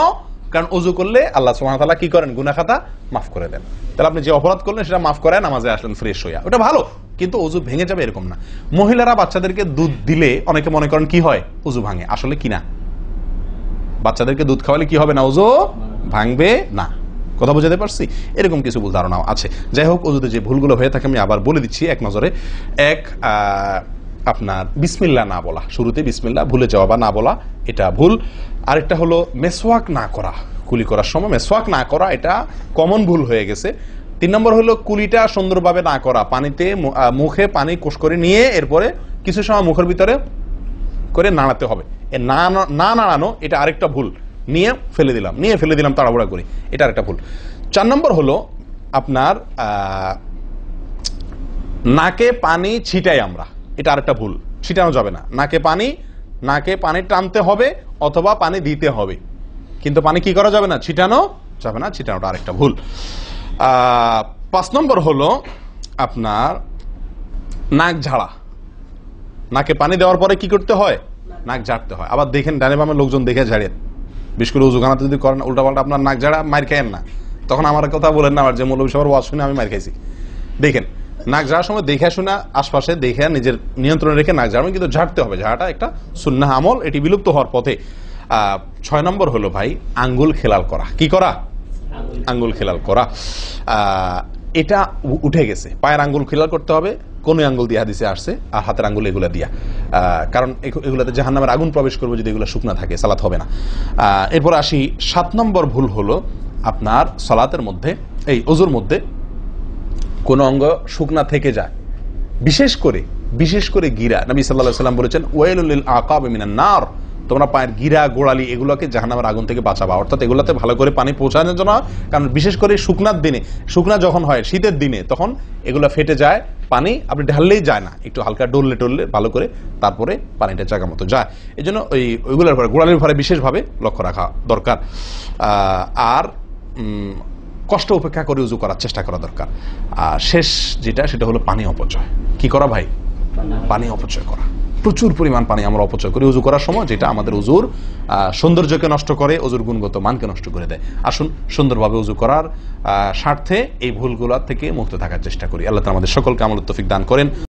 কারণ ওযু করলে আল্লাহ সুবহানাহু ওয়া তাআলা কি করেন? গুনাহ খাতা মাফ করে দেন। তাহলে আপনি যে অপরাধ করলেন সেটা মাফ করে নামাজে আসলেন ফ্রেশ হইয়া, ওটা ভালো। কিন্তু ওযু ভেঙে যাবে এরকম না। মহিলারা বাচ্চাদেরকে দুধ দিলে অনেকে মনে করেন কি হয়? ওযু ভাঙে। আসলে কি না, বাচ্চাদেরকে দুধ খাওয়ালে কি হবে না? ওযু ভাঙবে না। কথা বুঝাতে পারছি? এরকম কিছু ভুল ধারণাও আছে। যাই হোক, ওযুতে যে ভুলগুলো হয়ে থাকে আমি আবার বলে দিচ্ছি এক নজরে। এক, আপনার বিসমিল্লাহ না বলা, শুরুতে বিসমিল্লাহ ভুলে যাওয়া বা না বলা, এটা ভুল। আরেকটা হলো মেসওয়াক না করা, কুলি করার সময় মেসওয়াক না করা, এটা কমন ভুল হয়ে গেছে। 3 নম্বর হলো কুলিটা সুন্দরভাবে না করা, পানিতে মুখে পানি কোষ করে নিয়ে এরপরে কিছু সময় মুখের ভিতরে করে নাড়াতে হবে। না নাড়ানো, এটা আরেকটা ভুল। নিয়ে ফেলে দিলাম তাড়াহুড়া করে, এটা আরেকটা ভুল। 4 নম্বর হলো আপনার নাকে পানি ছিটাই আমরা, এটা আরেকটা ভুল। ছিটানো যাবে না নাকে পানি টানতে হবে অথবা পানি দিতে হবে, কিন্তু পানি কি করা যাবে না? ছিটানো যাবে না, ছিটানোটা আরেকটা ভুল। 5 নম্বর হলো আপনার নাক ঝাড়া। নাকে পানি দেওয়ার পরে কি করতে হয়? নাক ঝাড়তে হয়। আবার দেখেন ডানে বামে লোকজন দেখে ঝাড়েন, বিশেষ করে উজুখানাতে যদি করেন উল্টাপাল্টা, আপনার নাক ঝাড়া মার খায়েন না, তখন আমার কথা বলেন না আমার যে মৌলভী সাহেবের ওয়াজ শুনে আমি মার খাইছি। দেখেন, নাক ঝাড়ার সময় দেখে শুনে আশপাশে দেখে নিজের নিয়ন্ত্রণে রেখে নাক ঝাড়বেন, কিন্তু ঝাড়তে হবে। ঝাড়াটা একটা সুন্নাহ আমল, এটি বিলুপ্ত হওয়ার পথে। 6 নম্বর হলো ভাই আঙ্গুল খেলাল করা। কি করা? আঙ্গুল খেলাল করা। এটা উঠে গেছে, পায়ের আঙ্গুল খেলাল করতে হবে। কোন আঙ্গুল দিয়ে হাদিসে আসছে, আর হাতের আঙ্গুল এগুলা দিয়া, কারণ এগুলাতে জাহান্নামের আগুন প্রবেশ করবে যদি এগুলো শুকনা থাকে, সালাত হবে না। এরপর আসি 7 নম্বর ভুল হলো আপনার সালাতের মধ্যে, এই ওযুর মধ্যে কোন অঙ্গ শুকনা থেকে যায়, বিশেষ করে গিরা। নবী সাল্লাল্লাহু আলাইহি ওয়াসাল্লাম বলেছেন ওয়াইলুল লিল আকাব মিনান নার, তোমরা পায়ের গিরা গোড়ালি এগুলোকে জাহান্নামের আগুন থেকে বাঁচাবা, অর্থাৎ এগুলোতে ভালো করে পানি পৌঁছানোর জন্য। কারণ বিশেষ করে শুকনার দিনে, শুকনা যখন হয় শীতের দিনে, তখন এগুলো ফেটে যায়, পানি আপনি ঢাললেই যায় না, একটু হালকা ডললে টললে ভালো করে তারপরে পানিটা জায়গা মতো যায়। এই জন্য ওইগুলোর উপরে গোড়ালির উপরে বিশেষভাবে লক্ষ্য রাখা দরকার। আর কষ্ট উপেক্ষা করে উজু করার চেষ্টা করা দরকার। আর শেষ যেটা, সেটা হলো পানি অপচয়। কি করা ভাই? পানি অপচয় করা। প্রচুর পরিমাণ পানি আমরা অপচয় করি উজু করার সময়, যেটা আমাদের উজুর সৌন্দর্যকে নষ্ট করে, উজুর গুণগত মানকে নষ্ট করে দেয়। আসুন সুন্দরভাবে উজু করার স্বার্থে এই ভুলগুলোর থেকে মুক্ত থাকার চেষ্টা করি। আল্লাহ তাআলা আমাদের সকলকে আমল তৌফিক দান করেন।